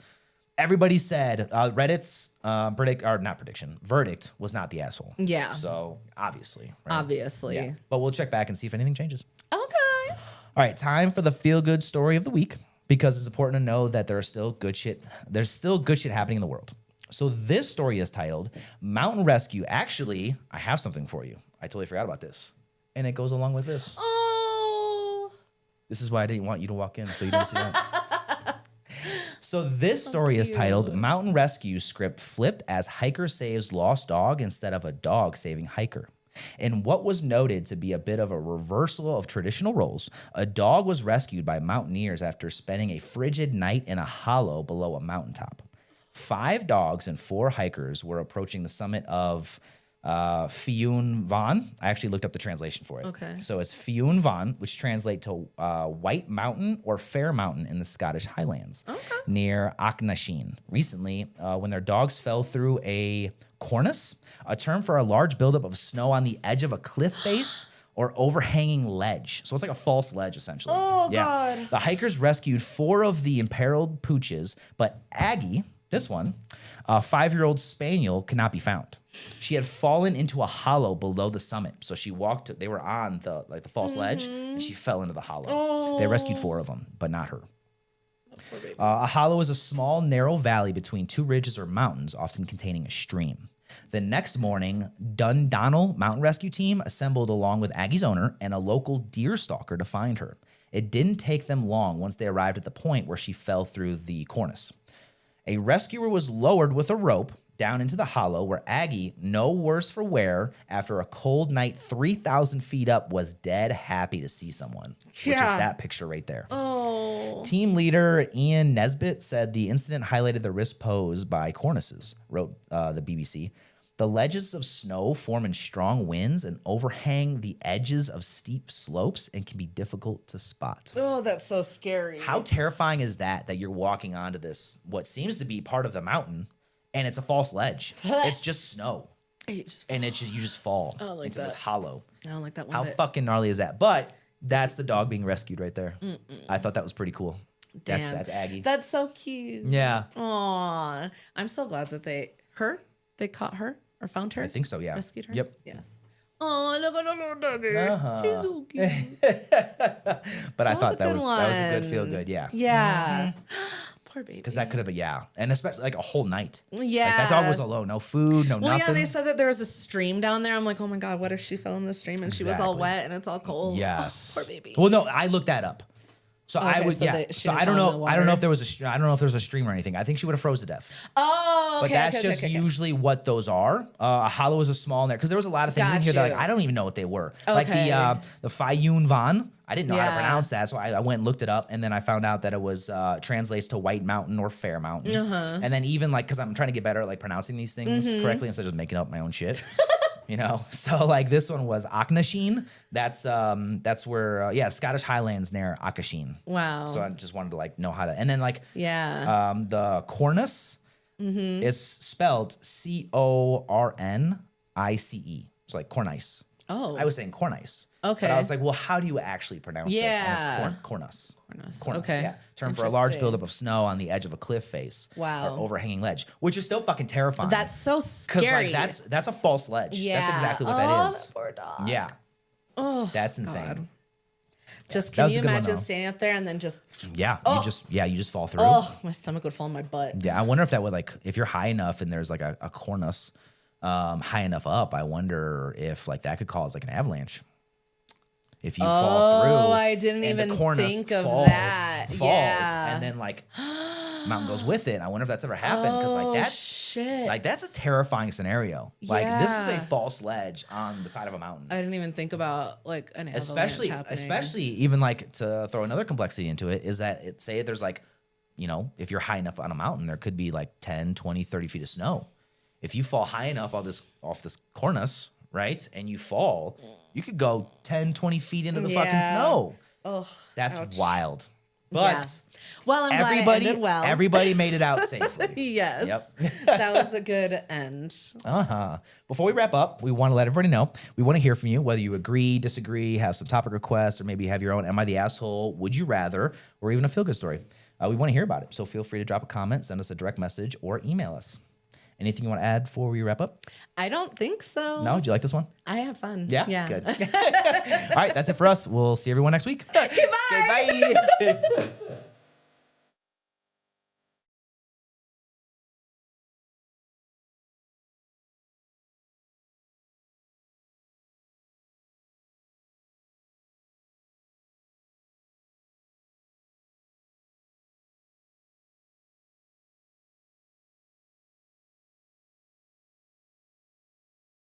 everybody said Reddit's verdict was not the asshole. Yeah. So obviously. Right? Obviously. Yeah. But we'll check back and see if anything changes. Okay. All right, time for the feel-good story of the week because it's important to know that there's still good shit happening in the world. So this story is titled Mountain Rescue. Actually, I have something for you. I totally forgot about this. And it goes along with this. Oh. This is why I didn't want you to walk in so you didn't see that. So this story is titled Mountain Rescue Script Flipped as Hiker Saves Lost Dog Instead of a Dog Saving Hiker. In what was noted to be a bit of a reversal of traditional roles, a dog was rescued by mountaineers after spending a frigid night in a hollow below a mountaintop. 5 dogs and 4 hikers were approaching the summit of Fionn Van. I actually looked up the translation for it. Okay. So it's Fionn Van, which translates to White Mountain or Fair Mountain in the Scottish Highlands near Auchnashin. Recently, when their dogs fell through a cornice, a term for a large buildup of snow on the edge of a cliff face or overhanging ledge. So it's like a false ledge, essentially. Oh, God. The hikers rescued 4 of the imperiled pooches, but Aggie, this one, a 5-year-old spaniel, could not be found. She had fallen into a hollow below the summit. So she walked, they were on the false ledge, and she fell into the hollow. Oh. They rescued 4 of them, but not her. A hollow is a small, narrow valley between 2 ridges or mountains, often containing a stream. The next morning, Dundonnell Mountain Rescue Team assembled along with Aggie's owner and a local deer stalker to find her. It didn't take them long once they arrived at the point where she fell through the cornice. A rescuer was lowered with a rope down into the hollow where Aggie, no worse for wear, after a cold night 3,000 feet up, was dead happy to see someone, which is that picture right there. Oh. Team leader Ian Nesbitt said the incident highlighted the risk posed by cornices, wrote the BBC. The ledges of snow form in strong winds and overhang the edges of steep slopes and can be difficult to spot. Oh, that's so scary. How terrifying is that you're walking onto this, what seems to be part of the mountain, and it's a false ledge. It's just snow. and you just fall into this hollow. I don't like that one. How fucking gnarly is that? But that's the dog being rescued right there. I thought that was pretty cool. Damn. That's Aggie. That's so cute. Yeah. Aw. I'm so glad that they caught her or found her. I think so, yeah. Rescued her? Yep. Yes. Oh, look at the little doggy. She's so cute. But I thought that was a good feel good, yeah. Yeah. Poor baby. Because that could have been, yeah. And especially like a whole night. Yeah. Like that dog was alone. No food, no nothing. Yeah, they said that there was a stream down there. I'm like, oh my God, what if she fell in the stream and she was all wet and it's all cold? Yes. Oh, poor baby. Well, no, I looked that up. So I would, So I don't know. I don't know if there was a stream or anything. I think she would have froze to death. Oh, okay. But that's just usually what those are. A hollow is a small in there because there was a lot of things in here that like, I don't even know what they were. Okay. Like the Fayun Van. I didn't know how to pronounce that, so I went and looked it up, and then I found out that it was translates to White Mountain or Fair Mountain. And then even like because I'm trying to get better at like pronouncing these things correctly instead of just making up my own shit. You know, so like this one was Aknasheen. That's where Scottish Highlands near Akasheen. Wow. So I just wanted to like know how to, and then like the cornice is spelled Cornice. So like cornice. Oh, I was saying cornice. Okay. But I was like, well, how do you actually pronounce this? And it's cornice. Okay. Yeah. Term for a large buildup of snow on the edge of a cliff face. Wow. Or overhanging ledge, which is still fucking terrifying. That's so scary. Because like that's a false ledge. Yeah. That's exactly what that is. That poor dog. Yeah. Oh, that's insane. God. Just can you imagine standing up there and then just you just fall through. Oh, my stomach would fall in my butt. Yeah, I wonder if that would like if you're high enough and there's like a cornice high enough up, I wonder if like that could cause like an avalanche. If you fall through. Oh, I didn't even think of that. And then like mountain goes with it. I wonder if that's ever happened because like that's a terrifying scenario. Like this is a false ledge on the side of a mountain. I didn't even think about like an avalanche happening. Especially even like to throw another complexity into it is that say there's like, you know, if you're high enough on a mountain, there could be like 10, 20, 30 feet of snow. If you fall high enough off this cornice, right, and you fall, you could go 10, 20 feet into the fucking snow. Oh, that's wild. But well, I'm glad it ended well. Everybody made it out safely. Yes. Yep. That was a good end. Before we wrap up, we want to let everybody know, we want to hear from you, whether you agree, disagree, have some topic requests, or maybe have your own Am I the Asshole, Would You Rather, or even a feel-good story. We want to hear about it. So feel free to drop a comment, send us a direct message, or email us. Anything you want to add before we wrap up? I don't think so. No? Did you like this one? I had fun. Yeah? Good. All right, that's it for us. We'll see everyone next week. Okay, bye. Okay, bye.